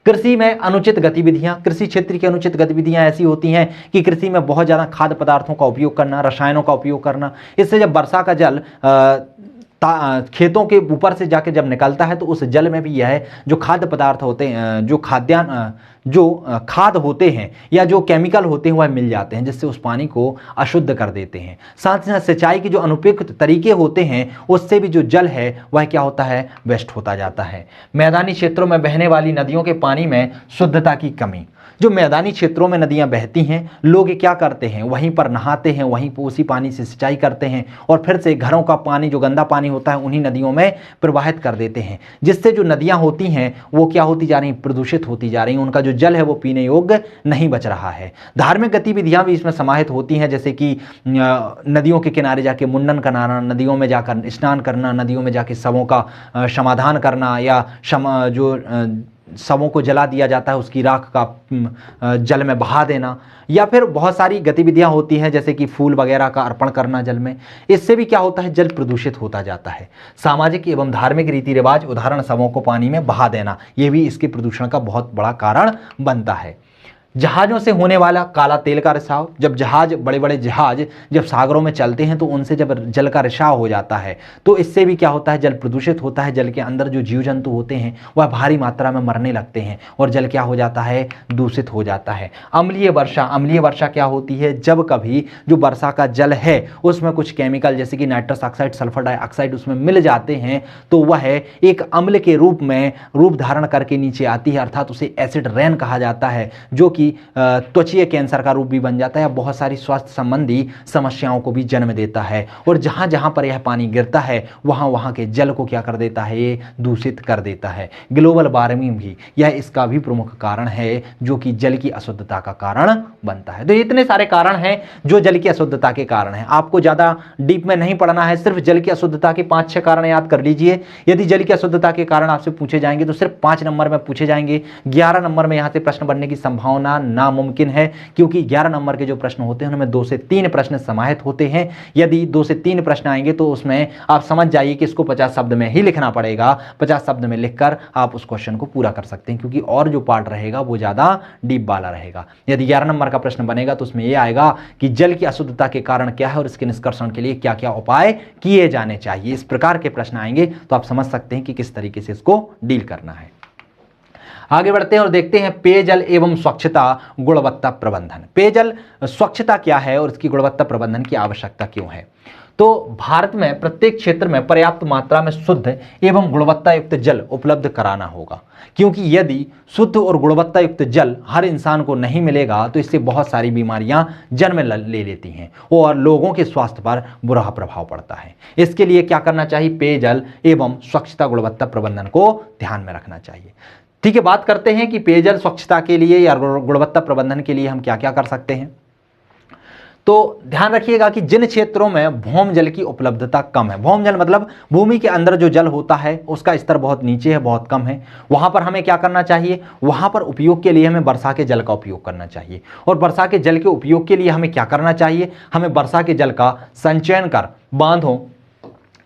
कृषि में अनुचित गतिविधियां, कृषि क्षेत्र की अनुचित गतिविधियां ऐसी होती हैं कि कृषि में बहुत ज़्यादा खाद्य पदार्थों का उपयोग करना, रसायनों का उपयोग करना। इससे जब वर्षा का जल खेतों के ऊपर से जाके जब निकलता है तो उस जल में भी यह जो खाद्य पदार्थ होते हैं, जो खाद होते हैं या जो केमिकल होते हैं वह मिल जाते हैं, जिससे उस पानी को अशुद्ध कर देते हैं। साथ ही साथ सिंचाई के जो अनुपयुक्त तरीके होते हैं उससे भी जो जल है वह क्या होता है, वेस्ट होता जाता है। मैदानी क्षेत्रों में बहने वाली नदियों के पानी में शुद्धता की कमी। जो मैदानी क्षेत्रों में नदियां बहती हैं, लोग क्या करते हैं, वहीं पर नहाते हैं, वहीं पर उसी पानी से सिंचाई करते हैं और फिर से घरों का पानी, जो गंदा पानी होता है, उन्हीं नदियों में प्रवाहित कर देते हैं, जिससे जो नदियां होती हैं वो क्या होती जा रही हैं, प्रदूषित होती जा रही हैं। उनका जो जल है वो पीने योग्य नहीं बच रहा है। धार्मिक गतिविधियां भी इसमें समाहित होती हैं, जैसे कि नदियों के किनारे जाके मुंडन कराना, नदियों में जाकर स्नान करना, नदियों में जाके शवों का समाधान करना, या जो शवों को जला दिया जाता है उसकी राख का जल में बहा देना, या फिर बहुत सारी गतिविधियां होती हैं जैसे कि फूल वगैरह का अर्पण करना जल में। इससे भी क्या होता है, जल प्रदूषित होता जाता है। सामाजिक एवं धार्मिक रीति रिवाज, उदाहरण शवों को पानी में बहा देना, यह भी इसके प्रदूषण का बहुत बड़ा कारण बनता है। जहाज़ों से होने वाला काला तेल का रिसाव, जब बड़े बड़े जहाज जब सागरों में चलते हैं तो उनसे जब जल का रिसाव हो जाता है तो इससे भी क्या होता है, जल प्रदूषित होता है। जल के अंदर जो जीव जंतु होते हैं वह भारी मात्रा में मरने लगते हैं और जल क्या हो जाता है, दूषित हो जाता है। अम्लीय वर्षा क्या होती है, जब कभी जो वर्षा का जल है उसमें कुछ केमिकल जैसे कि नाइट्रस ऑक्साइड, सल्फर डाइऑक्साइड उसमें मिल जाते हैं तो वह एक अम्ल के रूप धारण करके नीचे आती है, अर्थात उसे एसिड रेन कहा जाता है, जो कि त्वचीय कैंसर का रूप भी बन जाता है, बहुत सारी स्वास्थ्य संबंधी समस्याओं को भी जन्म देता है। और जहां जहां पर यह पानी गिरता है वहां वहां के जल को क्या कर देता है, ये दूषित कर देता है। ग्लोबल वार्मिंग भी यह इसका भी प्रमुख कारण है, जो कि जल की अशुद्धता का कारण बनता है। तो इतने सारे कारण हैं जो जल की अशुद्धता के कारण हैं। आपको ज्यादा डीप में नहीं पढ़ना है, सिर्फ जल की अशुद्धता के 5-6 कारण याद कर लीजिए। यदि जल की अशुद्धता के कारण आपसे पूछे जाएंगे तो सिर्फ 5 नंबर में पूछे जाएंगे। 11 नंबर में यहां से प्रश्न बनने की संभावना नामुमकिन है, क्योंकि 11 नंबर के जो प्रश्न होते हैं उनमें 2 से 3 प्रश्न समाहित होते हैं। यदि 2 से 3 प्रश्न आएंगे तो उसमें आप समझ जाइए कि इसको 50 शब्द में ही लिखना पड़ेगा। 50 शब्द में लिखकर आप उस क्वेश्चन को पूरा कर सकते हैं, क्योंकि और जो पार्ट रहेगा वो ज्यादा डीप वाला रहेगा। यदि 11 नंबर का प्रश्न बनेगा तो उसमें यह आएगा कि जल की अशुद्धता के कारण क्या है और इसके निष्कर्षण के लिए क्या क्या उपाय किए जाने चाहिए। इस प्रकार के प्रश्न आएंगे तो आप समझ सकते हैं कि किस तरीके से इसको डील करना है। आगे बढ़ते हैं और देखते हैं पेयजल एवं स्वच्छता गुणवत्ता प्रबंधन। पेयजल स्वच्छता क्या है और इसकी गुणवत्ता प्रबंधन की आवश्यकता क्यों है। तो भारत में प्रत्येक क्षेत्र में पर्याप्त मात्रा में शुद्ध एवं गुणवत्ता युक्त जल उपलब्ध कराना होगा, क्योंकि यदि शुद्ध और गुणवत्ता युक्त जल हर इंसान को नहीं मिलेगा तो इससे बहुत सारी बीमारियां जन्म ले लेती हैं और लोगों के स्वास्थ्य पर बुरा प्रभाव पड़ता है। इसके लिए क्या करना चाहिए, पेयजल एवं स्वच्छता गुणवत्ता प्रबंधन को ध्यान में रखना चाहिए। ठीक है, बात करते हैं कि पेयजल स्वच्छता के लिए या गुणवत्ता प्रबंधन के लिए हम क्या क्या कर सकते हैं। तो ध्यान रखिएगा कि जिन क्षेत्रों में भौम जल की उपलब्धता कम है, भौम जल मतलब भूमि के अंदर जो जल होता है उसका स्तर बहुत नीचे है, बहुत कम है, वहां पर हमें क्या करना चाहिए, वहां पर उपयोग के लिए हमें वर्षा के जल का उपयोग करना चाहिए। और वर्षा के जल के उपयोग के लिए हमें क्या करना चाहिए, हमें वर्षा के जल का संचयन कर बांधों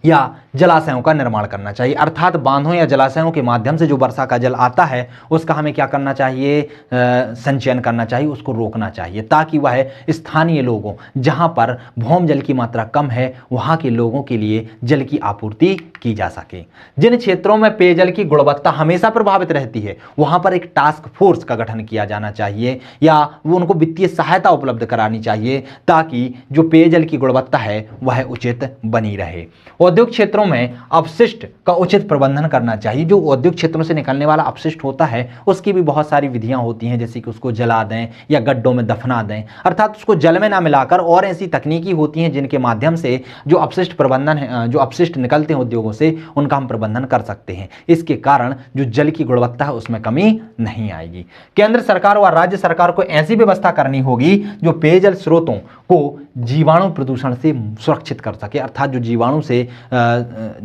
या जलाशयों का निर्माण करना चाहिए, अर्थात बांधों या जलाशयों के माध्यम से जो वर्षा का जल आता है उसका हमें क्या करना चाहिए, संचयन करना चाहिए, उसको रोकना चाहिए, ताकि वह स्थानीय लोगों, जहां पर भौम जल की मात्रा कम है वहां के लोगों के लिए जल की आपूर्ति की जा सके। जिन क्षेत्रों में पेयजल की गुणवत्ता हमेशा प्रभावित रहती है वहां पर एक टास्क फोर्स का गठन किया जाना चाहिए या वो उनको वित्तीय सहायता उपलब्ध करानी चाहिए, ताकि जो पेयजल की गुणवत्ता है वह उचित बनी रहे। औद्योगिक क्षेत्रों में अपशिष्ट का उचित प्रबंधन करना चाहिए। जो औद्योगिक क्षेत्रों से निकलने वाला अपशिष्ट होता है उसकी भी बहुत सारी विधियां होती हैं, जैसे कि उसको जला दें या गड्ढों में दफना दें, अर्थात उसको जल में ना मिलाकर, और ऐसी तकनीकी होती हैं जिनके माध्यम से जो अपशिष्ट प्रबंधन है, जो अपशिष्ट निकलते हैं उद्योगों से, उनका हम प्रबंधन कर सकते हैं। इसके कारण जो जल की गुणवत्ता है उसमें कमी नहीं आएगी। केंद्र सरकार व राज्य सरकार को ऐसी व्यवस्था करनी होगी जो पेयजल स्रोतों को जीवाणु प्रदूषण से सुरक्षित कर सके, अर्थात जो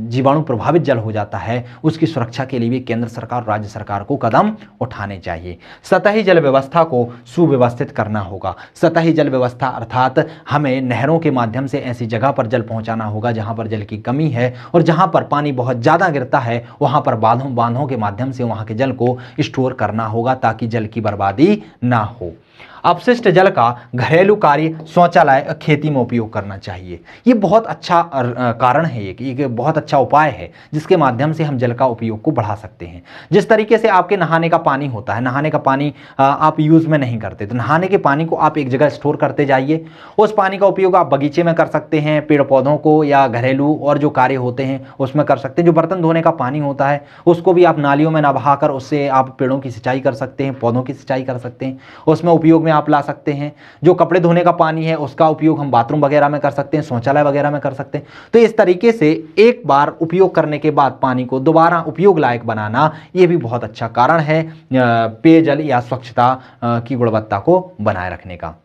जीवाणु प्रभावित जल हो जाता है उसकी सुरक्षा के लिए भी केंद्र सरकार और राज्य सरकार को कदम उठाने चाहिए। सतही जल व्यवस्था को सुव्यवस्थित करना होगा। सतही जल व्यवस्था अर्थात हमें नहरों के माध्यम से ऐसी जगह पर जल पहुंचाना होगा जहां पर जल की कमी है, और जहां पर पानी बहुत ज़्यादा गिरता है वहां पर बांधों के माध्यम से वहां के जल को स्टोर करना होगा, ताकि जल की बर्बादी ना हो। अपशिष्ट जल का घरेलू कार्य, शौचालय, खेती में उपयोग करना चाहिए। ये बहुत अच्छा कारण है, ये बहुत अच्छा उपाय है जिसके माध्यम से हम जल का उपयोग को बढ़ा सकते हैं। जिस तरीके से आपके नहाने का पानी होता है, नहाने का पानी आप यूज़ में नहीं करते, तो नहाने के पानी को आप एक जगह स्टोर करते जाइए। उस पानी का उपयोग आप बगीचे में कर सकते हैं, पेड़ पौधों को या घरेलू और जो कार्य होते हैं उसमें कर सकते हैं। जो बर्तन धोने का पानी होता है उसको भी आप नालियों में ना बहाकर उससे आप पेड़ों की सिंचाई कर सकते हैं, पौधों की सिंचाई कर सकते हैं, उसमें उपयोग में आप ला सकते हैं। जो कपड़े धोने का पानी है उसका उपयोग हम बाथरूम वगैरह में कर सकते हैं, शौचालय वगैरह में कर सकते हैं। तो इस तरीके से एक बार उपयोग करने के बाद पानी को दोबारा उपयोग लायक बनाना, यह भी बहुत अच्छा कारण है पेयजल या स्वच्छता की गुणवत्ता को बनाए रखने का।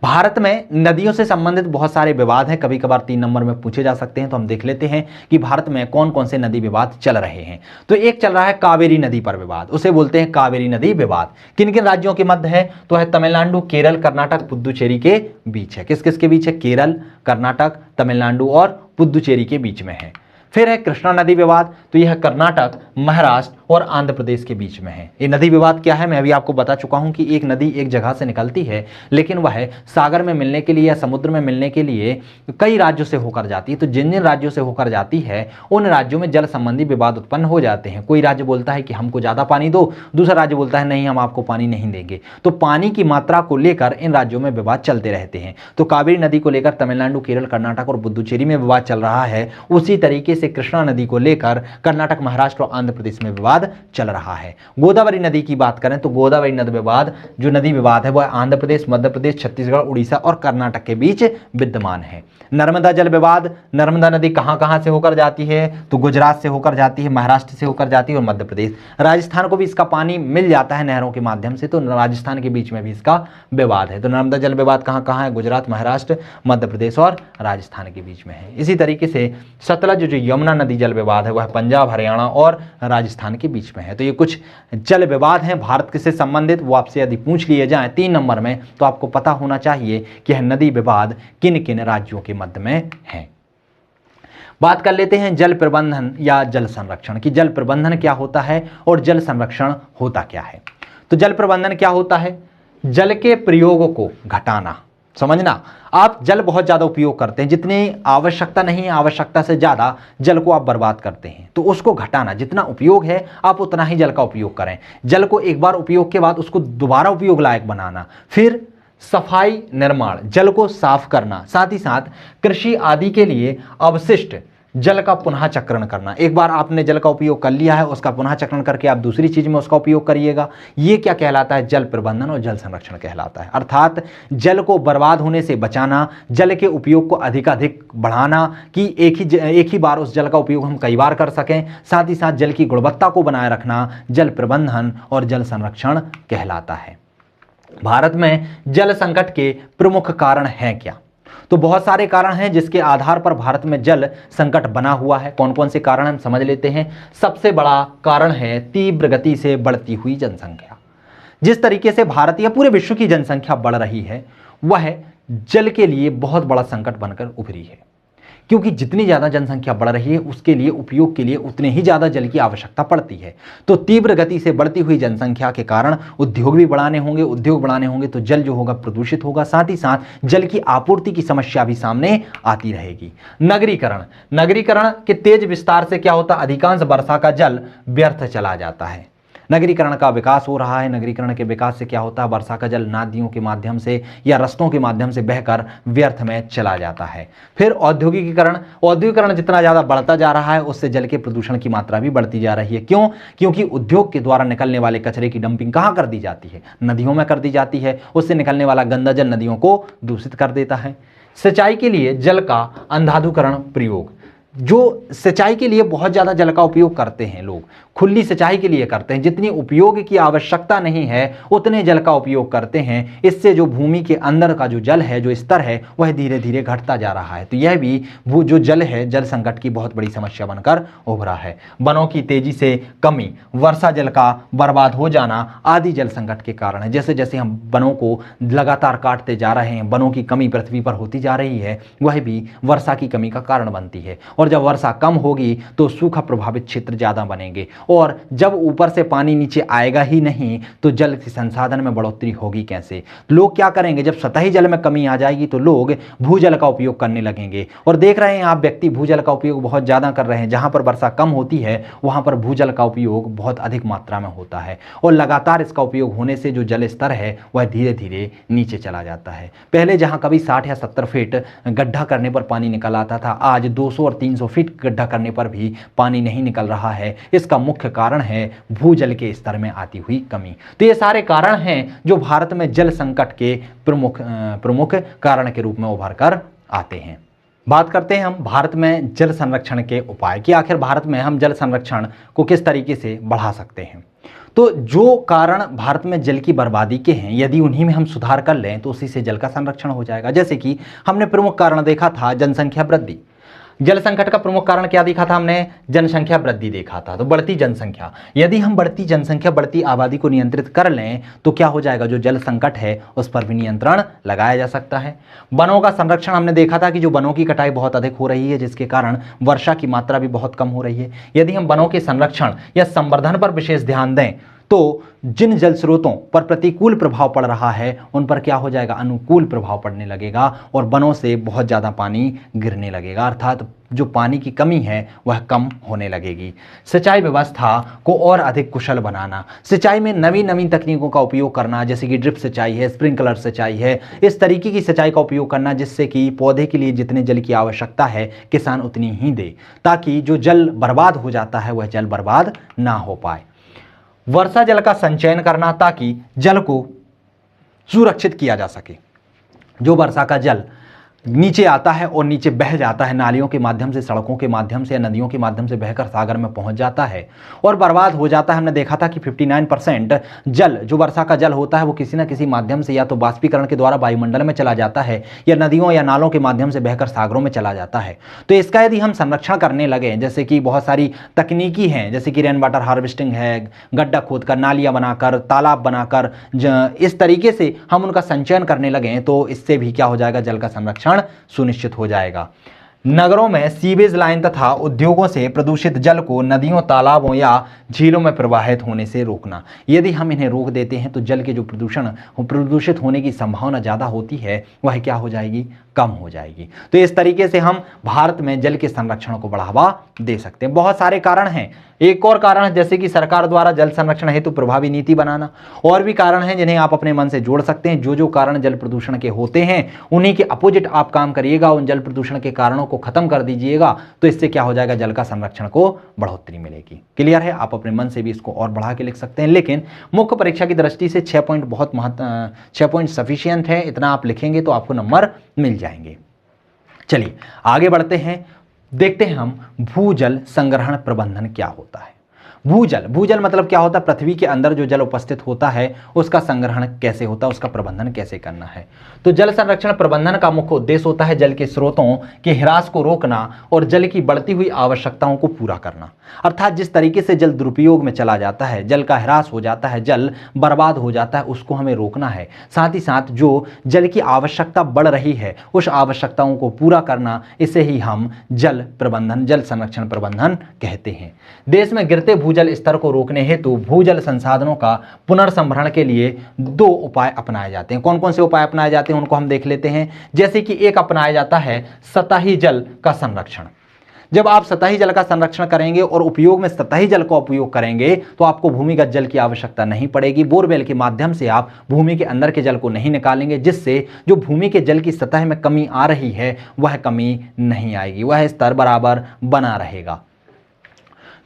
भारत में नदियों से संबंधित बहुत सारे विवाद हैं, कभी कभार 3 नंबर में पूछे जा सकते हैं, तो हम देख लेते हैं कि भारत में कौन कौन से नदी विवाद चल रहे हैं। तो एक चल रहा है कावेरी नदी पर विवाद, उसे बोलते हैं कावेरी नदी विवाद। किन किन राज्यों के मध्य है, तो है तमिलनाडु, केरल, कर्नाटक, पुदुचेरी के बीच है। किस किस के बीच है, केरल, कर्नाटक, तमिलनाडु और पुदुचेरी के बीच में है। फिर है कृष्णा नदी विवाद, तो यह कर्नाटक, महाराष्ट्र और आंध्र प्रदेश के बीच में है। ये नदी विवाद क्या है, मैं अभी आपको बता चुका हूं कि एक नदी एक जगह से निकलती है, लेकिन वह सागर में मिलने के लिए या समुद्र में मिलने के लिए कई राज्यों से होकर जाती है। तो जिन जिन राज्यों से होकर जाती है उन राज्यों में जल संबंधी विवाद उत्पन्न हो जाते हैं। कोई राज्य बोलता है कि हमको ज़्यादा पानी दो, दूसरा राज्य बोलता है नहीं हम आपको पानी नहीं देंगे। तो पानी की मात्रा को लेकर इन राज्यों में विवाद चलते रहते हैं। तो कावेरी नदी को लेकर तमिलनाडु, केरल, कर्नाटक और पुदुचेरी में विवाद चल रहा है। उसी तरीके से कृष्णा नदी को लेकर कर्नाटक, महाराष्ट्र और आंध्र प्रदेश में विवाद चल रहा है। गोदावरी नदी की बात करें तो गोदावरी नदी विवाद, जो नदी विवाद है वह आंध्र प्रदेश, मध्य प्रदेश, छत्तीसगढ़, उड़ीसा और कर्नाटक के बीच विद्यमान है। नर्मदा जल विवाद, नर्मदा नदी कहां कहां से होकर जाती है, तो गुजरात से होकर जाती है, महाराष्ट्र से होकर जाती है और मध्य प्रदेश। राजस्थान को भी इसका पानी मिल जाता है नहरों के माध्यम से, तो राजस्थान के बीच में भी इसका विवाद है। तो नर्मदा जल विवाद कहां कहां है, गुजरात, महाराष्ट्र, मध्य प्रदेश और राजस्थान के बीच में है। इसी तरीके से सतलज जो यमुना नदी जल विवाद है वह पंजाब, हरियाणा और राजस्थान के बीच में है। तो ये कुछ जल विवाद हैं भारत से संबंधित, वो आपसे यदि पूछ लिए जाएं 3 नंबर में तो आपको पता होना चाहिए कि यह नदी विवाद किन किन राज्यों के मध्य में है। बात कर लेते हैं जल प्रबंधन या जल संरक्षण की। जल प्रबंधन क्या होता है और जल संरक्षण होता क्या है। तो जल प्रबंधन क्या होता है, जल के प्रयोग को घटाना। समझना, आप जल बहुत ज़्यादा उपयोग करते हैं, जितनी आवश्यकता नहीं है आवश्यकता से ज़्यादा जल को आप बर्बाद करते हैं, तो उसको घटाना। जितना उपयोग है आप उतना ही जल का उपयोग करें। जल को एक बार उपयोग के बाद उसको दोबारा उपयोग लायक बनाना। फिर सफाई निर्माण, जल को साफ करना, साथ ही साथ कृषि आदि के लिए अवशिष्ट जल का पुनः चक्रण करना। एक बार आपने जल का उपयोग कर लिया है, उसका पुनः चक्रण करके आप दूसरी चीज में उसका उपयोग करिएगा। ये क्या कहलाता है, जल प्रबंधन और जल संरक्षण कहलाता है। अर्थात जल को बर्बाद होने से बचाना, जल के उपयोग को अधिकाधिक बढ़ाना कि एक ही बार उस जल का उपयोग हम कई बार कर सकें। साथ ही साथ जल की गुणवत्ता को बनाए रखना जल प्रबंधन और जल संरक्षण कहलाता है। भारत में जल संकट के प्रमुख कारण हैं क्या, तो बहुत सारे कारण हैं जिसके आधार पर भारत में जल संकट बना हुआ है। कौन कौन से कारण हम समझ लेते हैं। सबसे बड़ा कारण है तीव्र गति से बढ़ती हुई जनसंख्या। जिस तरीके से भारत या पूरे विश्व की जनसंख्या बढ़ रही है वह जल के लिए बहुत बड़ा संकट बनकर उभरी है। क्योंकि जितनी ज़्यादा जनसंख्या बढ़ रही है उसके लिए उपयोग के लिए उतने ही ज़्यादा जल की आवश्यकता पड़ती है। तो तीव्र गति से बढ़ती हुई जनसंख्या के कारण उद्योग भी बढ़ाने होंगे, उद्योग बढ़ाने होंगे तो जल जो होगा प्रदूषित होगा, साथ ही साथ जल की आपूर्ति की समस्या भी सामने आती रहेगी। नगरीकरण, नगरीकरण के तेज विस्तार से क्या होता है, अधिकांश वर्षा का जल व्यर्थ चला जाता है। नगरीकरण का विकास हो रहा है, नगरीकरण के विकास से क्या होता है, वर्षा का जल नदियों के माध्यम से या रस्तों के माध्यम से बहकर व्यर्थ में चला जाता है। फिर औद्योगिकीकरण, औद्योगिकरण जितना ज़्यादा बढ़ता जा रहा है उससे जल के प्रदूषण की मात्रा भी बढ़ती जा रही है। क्यों? क्योंकि उद्योग के द्वारा निकलने वाले कचरे की डंपिंग कहाँ कर दी जाती है, नदियों में कर दी जाती है। उससे निकलने वाला गंदा जल नदियों को दूषित कर देता है। सिंचाई के लिए जल का अंधाधुकरण प्रयोग, जो सिंचाई के लिए बहुत ज़्यादा जल का उपयोग करते हैं लोग, खुली सिंचाई के लिए करते हैं, जितनी उपयोग की आवश्यकता नहीं है उतने जल का उपयोग करते हैं। इससे जो भूमि के अंदर का जो जल है, जो स्तर है, वह धीरे धीरे घटता जा रहा है। तो यह भी वो जो जल है, जल संकट की बहुत बड़ी समस्या बनकर उभरा है। वनों की तेजी से कमी, वर्षा जल का बर्बाद हो जाना आदि जल संकट के कारण है। जैसे जैसे हम वनों को लगातार काटते जा रहे हैं, वनों की कमी पृथ्वी पर होती जा रही है, वह भी वर्षा की कमी का कारण बनती है। और जब वर्षा कम होगी तो सूखा प्रभावित क्षेत्र ज़्यादा बनेंगे, और जब ऊपर से पानी नीचे आएगा ही नहीं तो जल के संसाधन में बढ़ोतरी होगी कैसे? लोग क्या करेंगे, जब सतही जल में कमी आ जाएगी तो लोग भूजल का उपयोग करने लगेंगे। और देख रहे हैं आप, व्यक्ति भूजल का उपयोग बहुत ज़्यादा कर रहे हैं। जहाँ पर वर्षा कम होती है वहाँ पर भूजल का उपयोग बहुत अधिक मात्रा में होता है, और लगातार इसका उपयोग होने से जो जल स्तर है वह धीरे धीरे नीचे चला जाता है। पहले जहाँ कभी 60 या 70 फीट गड्ढा करने पर पानी निकल आता था, आज 200 और 300 फीट गड्ढा करने पर भी पानी नहीं निकल रहा है। इसका मुख्य कारण है भूजल के स्तर में आती हुई कमी। तो ये सारे कारण हैं जो भारत में जल संकट के प्रमुख कारण के रूप में उभर कर आते हैं। बात करते हैं हम भारत में जल संरक्षण के उपाय कि आखिर भारत में हम जल संरक्षण को किस तरीके से बढ़ा सकते हैं। तो जो कारण भारत में जल की बर्बादी के हैं, यदि उन्हीं में हम सुधार कर लें तो उसी से जल का संरक्षण हो जाएगा। जैसे कि हमने प्रमुख कारण देखा था जनसंख्या वृद्धि। जल संकट का प्रमुख कारण क्या देखा था हमने? जनसंख्या वृद्धि देखा था। तो बढ़ती जनसंख्या, यदि हम बढ़ती जनसंख्या, बढ़ती आबादी को नियंत्रित कर लें तो क्या हो जाएगा, जो जल संकट है उस पर भी नियंत्रण लगाया जा सकता है। वनों का संरक्षण, हमने देखा था कि जो वनों की कटाई बहुत अधिक हो रही है जिसके कारण वर्षा की मात्रा भी बहुत कम हो रही है। यदि हम वनों के संरक्षण या संवर्धन पर विशेष ध्यान दें तो जिन जल स्रोतों पर प्रतिकूल प्रभाव पड़ रहा है उन पर क्या हो जाएगा, अनुकूल प्रभाव पड़ने लगेगा, और वनों से बहुत ज़्यादा पानी गिरने लगेगा, अर्थात जो पानी की कमी है वह कम होने लगेगी। सिंचाई व्यवस्था को और अधिक कुशल बनाना, सिंचाई में नवी नवी तकनीकों का उपयोग करना, जैसे कि ड्रिप सिंचाई है, स्प्रिंकलर सिंचाई है, इस तरीके की सिंचाई का उपयोग करना जिससे कि पौधे के लिए जितने जल की आवश्यकता है किसान उतनी ही दे, ताकि जो जल बर्बाद हो जाता है वह जल बर्बाद ना हो पाए। वर्षा जल का संचयन करना ताकि जल को सुरक्षित किया जा सके। जो वर्षा का जल नीचे आता है और नीचे बह जाता है, नालियों के माध्यम से, सड़कों के माध्यम से या नदियों के माध्यम से बहकर सागर में पहुंच जाता है और बर्बाद हो जाता है। हमने देखा था कि 59% जल, जो वर्षा का जल होता है, वो किसी न किसी माध्यम से या तो बाष्पीकरण के द्वारा वायुमंडल में चला जाता है या नदियों या नालों के माध्यम से बहकर सागरों में चला जाता है। तो इसका यदि हम संरक्षण करने लगे, जैसे कि बहुत सारी तकनीकी हैं, जैसे कि रेन वाटर हार्वेस्टिंग है, गड्ढा खोदकर, नालियाँ बनाकर, तालाब बनाकर, इस तरीके से हम उनका संचयन करने लगें तो इससे भी क्या हो जाएगा, जल का संरक्षण सुनिश्चित हो जाएगा। नगरों में सीवेज लाइन तथा उद्योगों से प्रदूषित जल को नदियों, तालाबों या झीलों में प्रवाहित होने से रोकना। यदि हम इन्हें रोक देते हैं तो जल के जो प्रदूषित होने की संभावना ज़्यादा होती है वह क्या हो जाएगी, कम हो जाएगी। तो इस तरीके से हम भारत में जल के संरक्षण को बढ़ावा दे सकते हैं। बहुत सारे कारण हैं। एक और कारण है जैसे कि सरकार द्वारा जल संरक्षण हेतु प्रभावी नीति बनाना। और भी कारण हैं जिन्हें आप अपने मन से जोड़ सकते हैं। जो जो कारण जल प्रदूषण के होते हैं उन्हीं के अपोजिट आप काम करिएगा, उन जल प्रदूषण के कारणों को खत्म कर दीजिएगा, तो इससे क्या हो जाएगा, जल का संरक्षण को बढ़ोतरी मिलेगी। क्लियर है? आप अपने मन से भी इसको और बढ़ा के लिख सकते हैं, लेकिन मुख्य परीक्षा की दृष्टि से 6 पॉइंट बहुत 6 पॉइंट सफिशियंट है। इतना आप लिखेंगे तो आपको नंबर मिल जाएंगे। चलिए आगे बढ़ते हैं, देखते हैं हम भूजल संग्रहण प्रबंधन क्या होता है। भूजल, भूजल मतलब क्या होता है, पृथ्वी के अंदर जो जल उपस्थित होता है उसका संग्रहण कैसे होता है, उसका प्रबंधन कैसे करना है। तो जल संरक्षण प्रबंधन का मुख्य उद्देश्य होता है जल के स्रोतों के ह्रास को रोकना और जल की बढ़ती हुई आवश्यकताओं को पूरा करना। अर्थात जिस तरीके से जल दुरुपयोग में चला जाता है, जल का ह्रास हो जाता है, जल बर्बाद हो जाता है, उसको हमें रोकना है। साथ ही साथ जो जल की आवश्यकता बढ़ रही है उस आवश्यकताओं को पूरा करना, इसे ही हम जल प्रबंधन, जल संरक्षण प्रबंधन कहते हैं। देश में गिरते भूजल स्तर को रोकने हेतु भूजल संसाधनों का पुनर्संभरण के लिए 2 उपाय अपनाए जाते हैं। कौन कौन से उपाय अपनाए जाते हैं उनको हम देख लेते हैं। जैसे कि एक अपनाया जाता है सतही जल का संरक्षण। जब आप सतही जल का संरक्षण करेंगे और उपयोग में सतही जल का उपयोग करेंगे तो आपको भूमिगत जल की आवश्यकता नहीं पड़ेगी। बोरवेल के माध्यम से आप भूमि के अंदर के जल को नहीं निकालेंगे, जिससे जो भूमि के जल की सतह में कमी आ रही है वह कमी नहीं आएगी, वह स्तर बराबर बना रहेगा।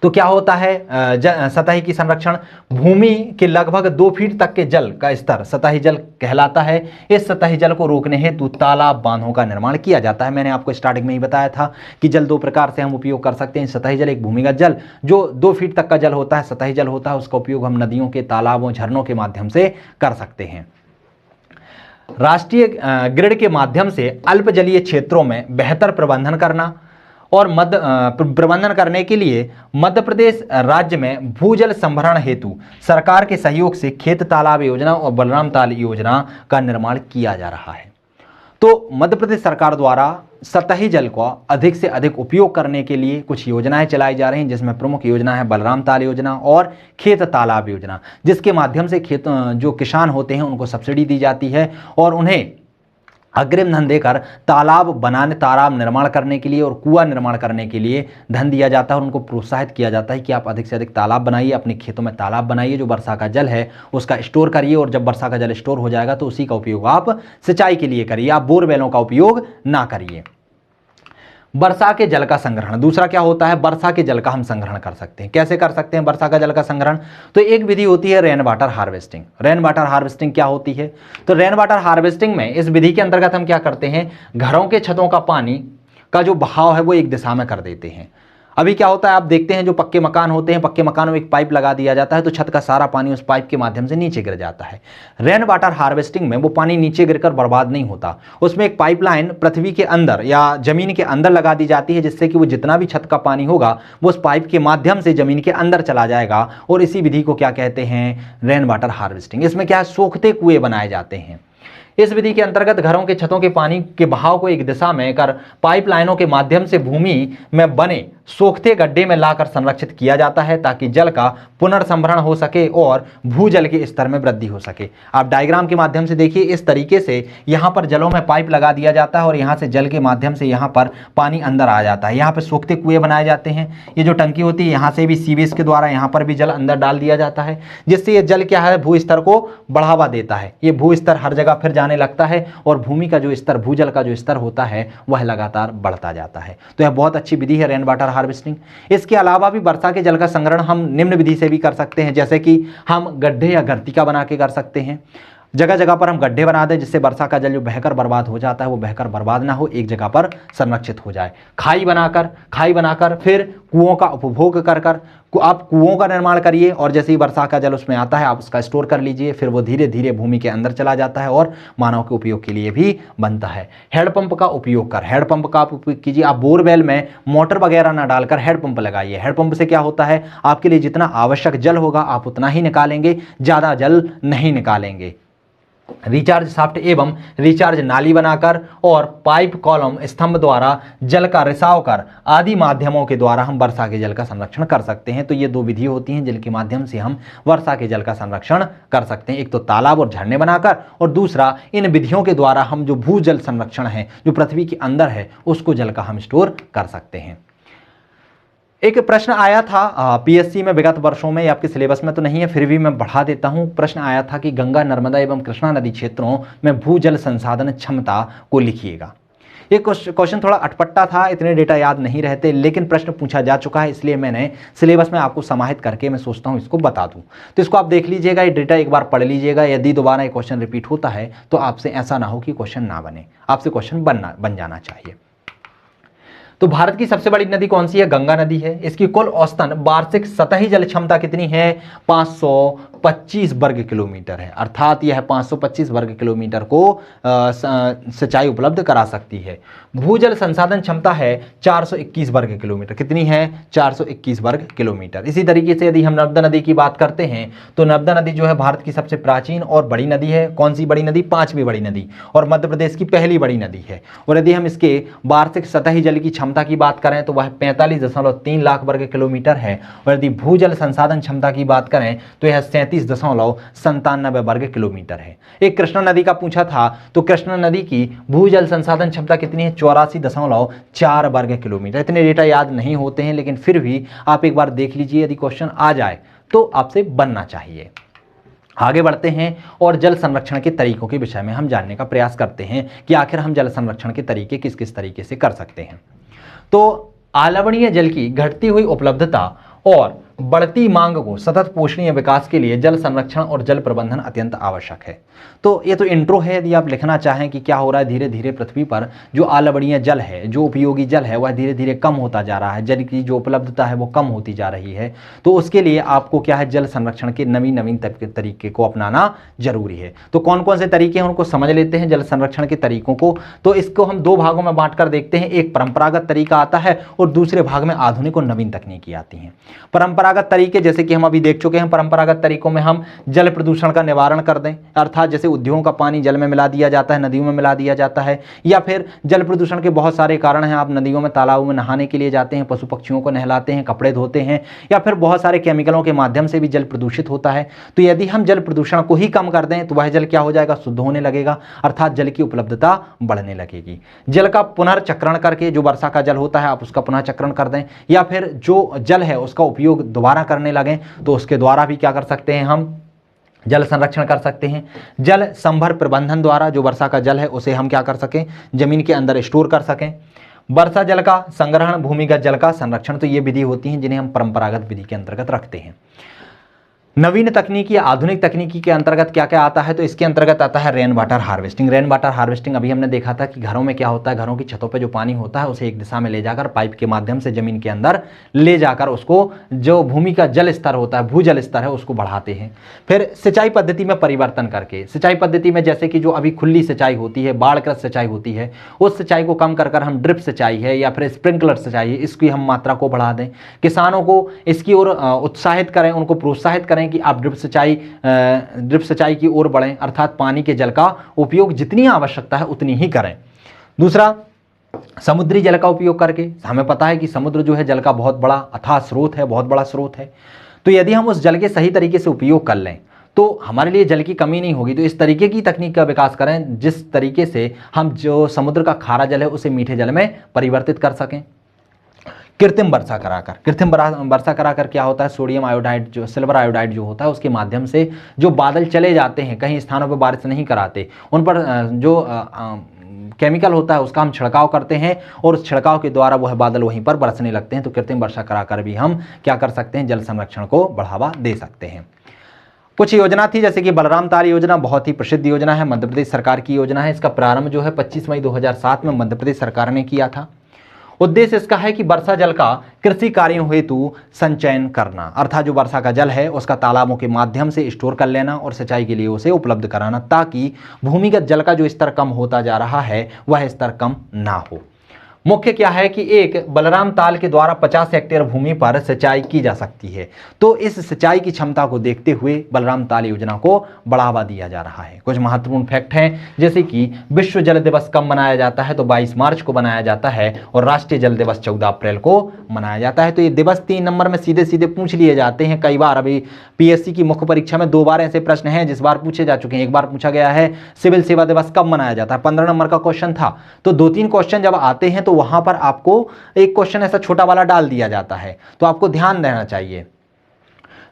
तो क्या होता है सतही की संरक्षण, भूमि के लगभग 2 फीट तक के जल का स्तर सतही जल कहलाता है। इस सतही जल को रोकने हेतु तालाब, बांधों का निर्माण किया जाता है। मैंने आपको स्टार्टिंग में ही बताया था कि जल 2 प्रकार से हम उपयोग कर सकते हैं। सतही जल, एक भूमिगत जल जो 2 फीट तक का जल होता है, सतही जल होता है, उसका उपयोग हम नदियों के, तालाबों, झरनों के माध्यम से कर सकते हैं। राष्ट्रीय ग्रिड के माध्यम से अल्पजलीय क्षेत्रों में बेहतर प्रबंधन करना और प्रबंधन करने के लिए मध्य प्रदेश राज्य में भूजल संभरण हेतु सरकार के सहयोग से खेत तालाब योजना और बलराम ताल योजना का निर्माण किया जा रहा है। तो मध्य प्रदेश सरकार द्वारा सतही जल को अधिक से अधिक उपयोग करने के लिए कुछ योजनाएं चलाई जा रही हैं, जिसमें प्रमुख योजना है बलराम ताल योजना और खेत तालाब योजना, जिसके माध्यम से जो किसान होते हैं उनको सब्सिडी दी जाती है और उन्हें अग्रिम धन देकर तालाब बनाने, तालाब निर्माण करने के लिए और कुआं निर्माण करने के लिए धन दिया जाता है और उनको प्रोत्साहित किया जाता है कि आप अधिक से अधिक तालाब बनाइए, अपने खेतों में तालाब बनाइए, जो वर्षा का जल है उसका स्टोर करिए और जब वर्षा का जल स्टोर हो जाएगा तो उसी का उपयोग आप सिंचाई के लिए करिए, आप बोरवेलों का उपयोग ना करिए। वर्षा के जल का संग्रहण, दूसरा क्या होता है, वर्षा के जल का हम संग्रहण कर सकते हैं। कैसे कर सकते हैं वर्षा का जल का संग्रहण? तो एक विधि होती है rain water harvesting. Rain water harvesting क्या होती है? तो रेन वाटर हार्वेस्टिंग में इस विधि के अंतर्गत हम क्या करते हैं, घरों के छतों का पानी का जो बहाव है वो एक दिशा में कर देते हैं। अभी क्या होता है, आप देखते हैं जो पक्के मकान होते हैं, पक्के मकानों में एक पाइप लगा दिया जाता है तो छत का सारा पानी उस पाइप के माध्यम से नीचे गिर जाता है। रेन वाटर हार्वेस्टिंग में वो पानी नीचे गिरकर बर्बाद नहीं होता, उसमें एक पाइपलाइन पृथ्वी के अंदर या जमीन के अंदर लगा दी जाती है, जिससे कि वो जितना भी छत का पानी होगा वो उस पाइप के माध्यम से जमीन के अंदर चला जाएगा। और इसी विधि को क्या कहते हैं, रेन वाटर हार्वेस्टिंग। इसमें क्या है, सोखते कुएं बनाए जाते हैं। इस विधि के अंतर्गत घरों के छतों के पानी के बहाव को एक दिशा में कर पाइपलाइनों के माध्यम से भूमि में बने सोखते गड्ढे में लाकर संरक्षित किया जाता है ताकि जल का पुनर्संभरण हो सके और भूजल के स्तर में वृद्धि हो सके। आप डायग्राम के माध्यम से देखिए, इस तरीके से यहाँ पर जलों में पाइप लगा दिया जाता है और यहाँ से जल के माध्यम से यहाँ पर पानी अंदर आ जाता है। यहाँ पर सोखते कुएं बनाए जाते हैं। ये जो टंकी होती है यहाँ से भी सीवेज के द्वारा यहाँ पर भी जल अंदर डाल दिया जाता है, जिससे ये जल क्या है, भू स्तर को बढ़ावा देता है। ये भू स्तर हर जगह फिर जाने लगता है और भूमि का जो स्तर, भूजल का जो स्तर होता है वह लगातार बढ़ता जाता है। तो यह बहुत अच्छी विधि है रेन वाटर हार्वेस्टिंग। इसके अलावा भी वर्षा के जल का संग्रहण हम निम्न विधि से भी कर सकते हैं, जैसे कि हम गड्ढे या गर्तिका बना के कर सकते हैं। जगह जगह पर हम गड्ढे बना दें जिससे वर्षा का जल जो बहकर बर्बाद हो जाता है वो बहकर बर्बाद ना हो, एक जगह पर संरक्षित हो जाए। खाई बनाकर फिर कुओं का उपभोग कर आप कुओं का निर्माण करिए और जैसे ही वर्षा का जल उसमें आता है आप उसका स्टोर कर लीजिए, फिर वो धीरे धीरे भूमि के अंदर चला जाता है और मानव के उपयोग के लिए भी बनता है। हेडपंप का उपयोग आप उपयोग कीजिए। आप बोरवेल में मोटर वगैरह ना डालकर हेडपंप लगाइए। हेडपंप से क्या होता है, आपके लिए जितना आवश्यक जल होगा आप उतना ही निकालेंगे, ज़्यादा जल नहीं निकालेंगे। रिचार्ज शाफ्ट एवं रिचार्ज नाली बनाकर और पाइप, कॉलम, स्तंभ द्वारा जल का रिसाव कर आदि माध्यमों के द्वारा हम वर्षा के जल का संरक्षण कर सकते हैं। तो ये 2 विधि होती हैं जिनके माध्यम से हम वर्षा के जल का संरक्षण कर सकते हैं। एक तो तालाब और झरने बनाकर और दूसरा इन विधियों के द्वारा हम जो भूजल संरक्षण है जो पृथ्वी के अंदर है उसको जल का हम स्टोर कर सकते हैं। एक प्रश्न आया था पीएससी में विगत वर्षों में, आपके सिलेबस में तो नहीं है फिर भी मैं बढ़ा देता हूं। प्रश्न आया था कि गंगा, नर्मदा एवं कृष्णा नदी क्षेत्रों में भूजल संसाधन क्षमता को लिखिएगा। ये क्वेश्चन थोड़ा अटपटा था, इतने डेटा याद नहीं रहते, लेकिन प्रश्न पूछा जा चुका है इसलिए मैंने सिलेबस में आपको समाहित करके मैं सोचता हूँ इसको बता दूँ। तो इसको आप देख लीजिएगा, ये डेटा एक बार पढ़ लीजिएगा। यदि दोबारा ये क्वेश्चन रिपीट होता है तो आपसे ऐसा ना हो कि क्वेश्चन ना बने, आपसे क्वेश्चन बन जाना चाहिए। तो भारत की सबसे बड़ी नदी कौन सी है? गंगा नदी है। इसकी कुल औसतन वार्षिक सतही जल क्षमता कितनी है? 525 वर्ग किलोमीटर है, अर्थात यह 525 वर्ग किलोमीटर को सिंचाई उपलब्ध करा सकती है। भूजल संसाधन क्षमता है 421 वर्ग किलोमीटर। कितनी है? 421 वर्ग किलोमीटर। इसी तरीके से यदि हम नर्मदा नदी की बात करते हैं तो नर्मदा नदी जो है भारत की सबसे प्राचीन और बड़ी नदी है। कौन सी बड़ी नदी? पांचवी बड़ी नदी, और मध्य प्रदेश की पहली बड़ी नदी है। और यदि हम इसके वार्षिक सतही जल की क्षमता की बात करें तो वह 45.3 लाख वर्ग किलोमीटर है। और यदि भूजल संसाधन क्षमता की बात करें तो यह 37.97 वर्ग किलोमीटर है। एक कृष्णा नदी का पूछा था, तो कृष्णा नदी की भूजल संसाधन क्षमता कितनी है? 84.4 वर्ग किलोमीटर। इतने डेटा याद नहीं होते हैं, लेकिन फिर भी आप एक बार देख लीजिए, यदि क्वेश्चन आ जाए तो आपसे बनना चाहिए। आगे बढ़ते हैं और जल संरक्षण के तरीकों के विषय में हम जानने का प्रयास करते हैं कि आखिर हम जल संरक्षण के तरीके किस किस तरीके से कर सकते हैं। तो आलवणीय जल की घटती हुई उपलब्धता और बढ़ती मांग को सतत पोषणीय विकास के लिए जल संरक्षण और जल प्रबंधन अत्यंत आवश्यक है। तो ये तो इंट्रो है। यदि आप लिखना चाहें कि क्या हो रहा है, धीरे धीरे पृथ्वी पर जो आलवणीय जल है, जो उपयोगी जल है, वह धीरे धीरे कम होता जा रहा है, जल की जो उपलब्धता है वो कम होती जा रही है। तो उसके लिए आपको क्या है, जल संरक्षण के नवीन तरीके को अपनाना जरूरी है। तो कौन कौन से तरीके हैं उनको समझ लेते हैं, जल संरक्षण के तरीकों को। तो इसको हम दो भागों में बांट कर देखते हैं। एक परंपरागत तरीका आता है और दूसरे भाग में आधुनिक और नवीन तकनीकी आती हैं। परंपरागत तरीके जैसे कि हम अभी देख चुके हैं, परंपरागत तरीकों में हम जल प्रदूषण का निवारण कर दें, अर्थात जैसे उद्योगों का पानी जल में मिला दिया जाता है, नदियों में मिला दिया जाता है, या फिर जल प्रदूषण के बहुत सारे कारण हैं। आप नदियों में, तालाबों में नहाने के लिए जाते हैं, पशु पक्षियों को नहलाते हैं, कपड़े धोते हैं, या फिर बहुत सारे केमिकलों के माध्यम से भी जल प्रदूषित होता है। तो यदि हम जल प्रदूषण को ही कम कर दें तो वह जल क्या हो जाएगा? शुद्ध होने लगेगा, अर्थात जल की उपलब्धता बढ़ने लगेगी। जल का पुनर्चक्रण करके, जो वर्षा का जल होता है आप उसका पुनर्चक्रण कर दें, या फिर जो जल है उसका उपयोग दोबारा करने लगें, तो उसके द्वारा भी क्या कर सकते हैं, हम जल संरक्षण कर सकते हैं। जल संभर प्रबंधन द्वारा जो वर्षा का जल है उसे हम क्या कर सकें, जमीन के अंदर स्टोर कर सकें। वर्षा जल का संग्रहण, भूमिगत जल का संरक्षण, तो ये विधि होती हैं जिन्हें हम परंपरागत विधि के अंतर्गत रखते हैं। नवीन तकनीकी या आधुनिक तकनीकी के अंतर्गत क्या क्या आता है? तो इसके अंतर्गत आता है rain water harvesting. Rain water harvesting अभी हमने देखा था कि घरों में क्या होता है, घरों की छतों पे जो पानी होता है उसे एक दिशा में ले जाकर पाइप के माध्यम से जमीन के अंदर ले जाकर उसको जो भूमि का जल स्तर होता है, भूजल स्तर है, उसको बढ़ाते हैं। फिर सिंचाई पद्धति में परिवर्तन करके, सिंचाई पद्धति में जैसे कि जो अभी खुली सिंचाई होती है, बाढ़ग्रस्त सिंचाई होती है, उस सिंचाई को कम कर हम ड्रिप सिंचाई है या फिर स्प्रिंकलर सिंचाई है, इसकी हम मात्रा को बढ़ा दें। किसानों को इसकी ओर उत्साहित करें, उनको प्रोत्साहित करें कि आप ड्रिप सिंचाई की ओर बढ़ें, अर्थात पानी के जल का उपयोग जितनी आवश्यकता है उतनी ही करें। दूसरा, समुद्री जल का उपयोग करके, हमें पता है कि समुद्र जो है जल का बहुत बड़ा अथाह स्रोत है, बहुत बड़ा स्रोत है। तो यदि हम उस जल के सही तरीके से उपयोग कर लें तो हमारे लिए जल की कमी नहीं होगी। तो इस तरीके की तकनीक का विकास करें जिस तरीके से हम जो समुद्र का खारा जल है उसे मीठे जल में परिवर्तित कर सकें। कृत्रिम वर्षा कराकर क्या होता है, सोडियम आयोडाइड, जो सिल्वर आयोडाइड जो होता है उसके माध्यम से जो बादल चले जाते हैं, कहीं स्थानों पर बारिश नहीं कराते, उन पर जो केमिकल होता है उसका हम छिड़काव करते हैं और उस छिड़काव के द्वारा वह बादल वहीं पर बरसने लगते हैं। तो कृत्रिम वर्षा कराकर भी हम क्या कर सकते हैं, जल संरक्षण को बढ़ावा दे सकते हैं। कुछ योजना थी जैसे कि बलराम ताल योजना, बहुत ही प्रसिद्ध योजना है, मध्य प्रदेश सरकार की योजना है। इसका प्रारंभ जो है 25 मई 2007 में मध्य प्रदेश सरकार ने किया था। उद्देश्य इसका है कि वर्षा जल का कृषि कार्यों हेतु संचयन करना, अर्थात जो वर्षा का जल है उसका तालाबों के माध्यम से स्टोर कर लेना और सिंचाई के लिए उसे उपलब्ध कराना, ताकि भूमिगत जल का जो स्तर कम होता जा रहा है वह स्तर कम ना हो। मुख्य क्या है कि एक बलराम ताल के द्वारा 50 हेक्टेयर भूमि पर सिंचाई की जा सकती है। तो इस सिंचाई की क्षमता को देखते हुए बलराम ताल योजना को बढ़ावा दिया जा रहा है। कुछ महत्वपूर्ण फैक्ट हैं जैसे कि विश्व जल दिवस कब मनाया जाता है, तो 22 मार्च को मनाया जाता है और राष्ट्रीय जल दिवस 14 अप्रैल को मनाया जाता है। तो ये दिवस 3 नंबर में सीधे सीधे पूछ लिए जाते हैं कई बार। अभी पीएससी की मुख्य परीक्षा में 2 बार ऐसे प्रश्न हैं जिस बार पूछे जा चुके हैं। एक बार पूछा गया है सिविल सेवा दिवस कब मनाया जाता है, 15 नंबर का क्वेश्चन था। तो 2-3 क्वेश्चन जब आते हैं तो वहां पर आपको एक क्वेश्चन ऐसा छोटा वाला डाल दिया जाता है, तो आपको ध्यान देना चाहिए।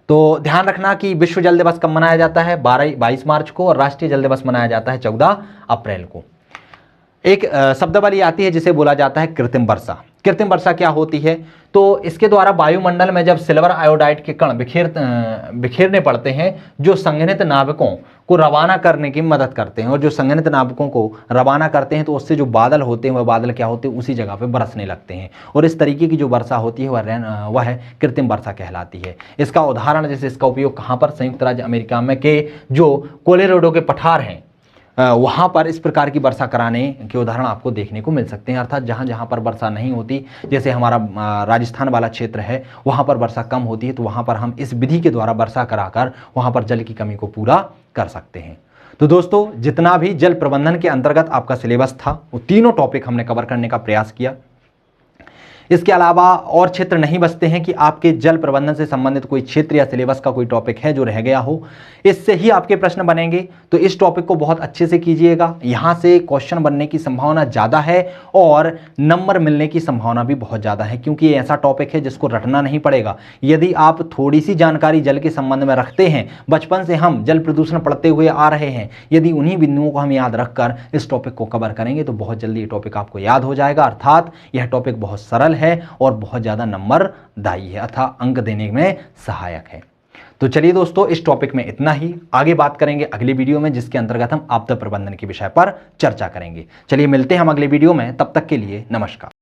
तो ध्यान रखना कि विश्व जल दिवस कब मनाया जाता है, 22 मार्च को, और राष्ट्रीय जल दिवस मनाया जाता है 14 अप्रैल को। एक शब्दावली आती है जिसे बोला जाता है कृत्रिम वर्षा। कृत्रिम वर्षा क्या होती है? तो इसके द्वारा वायुमंडल में जब सिल्वर आयोडाइड के कण बिखेरने पड़ते हैं जो संघनित नाभिकों को रवाना करने की मदद करते हैं, और जो संघनित नाभिकों को रवाना करते हैं तो उससे जो बादल होते हैं वह बादल क्या होते हैं, उसी जगह पे बरसने लगते हैं, और इस तरीके की जो वर्षा होती है वह कृत्रिम वर्षा कहलाती है। इसका उदाहरण, जैसे इसका उपयोग कहाँ पर, संयुक्त राज्य अमेरिका में के जो कोलोराडो के पठार हैं वहाँ पर इस प्रकार की वर्षा कराने के उदाहरण आपको देखने को मिल सकते हैं। अर्थात जहाँ जहाँ पर वर्षा नहीं होती, जैसे हमारा राजस्थान वाला क्षेत्र है, वहाँ पर वर्षा कम होती है, तो वहाँ पर हम इस विधि के द्वारा वर्षा कराकर वहाँ पर जल की कमी को पूरा कर सकते हैं। तो दोस्तों, जितना भी जल प्रबंधन के अंतर्गत आपका सिलेबस था वो तीनों टॉपिक हमने कवर करने का प्रयास किया। इसके अलावा और क्षेत्र नहीं बचते हैं कि आपके जल प्रबंधन से संबंधित कोई क्षेत्र या सिलेबस का कोई टॉपिक है जो रह गया हो, इससे ही आपके प्रश्न बनेंगे। तो इस टॉपिक को बहुत अच्छे से कीजिएगा, यहाँ से क्वेश्चन बनने की संभावना ज़्यादा है और नंबर मिलने की संभावना भी बहुत ज़्यादा है, क्योंकि ये ऐसा टॉपिक है जिसको रटना नहीं पड़ेगा। यदि आप थोड़ी सी जानकारी जल के संबंध में रखते हैं, बचपन से हम जल प्रदूषण पढ़ते हुए आ रहे हैं, यदि उन्हीं बिंदुओं को हम याद रखकर इस टॉपिक को कवर करेंगे तो बहुत जल्दी ये टॉपिक आपको याद हो जाएगा। अर्थात यह टॉपिक बहुत सरल है और बहुत ज़्यादा नंबरदायी है, अर्थात अंक देने में सहायक है। तो चलिए दोस्तों, इस टॉपिक में इतना ही। आगे बात करेंगे अगले वीडियो में, जिसके अंतर्गत हम आपदा प्रबंधन के विषय पर चर्चा करेंगे। चलिए मिलते हैं हम अगले वीडियो में, तब तक के लिए नमस्कार।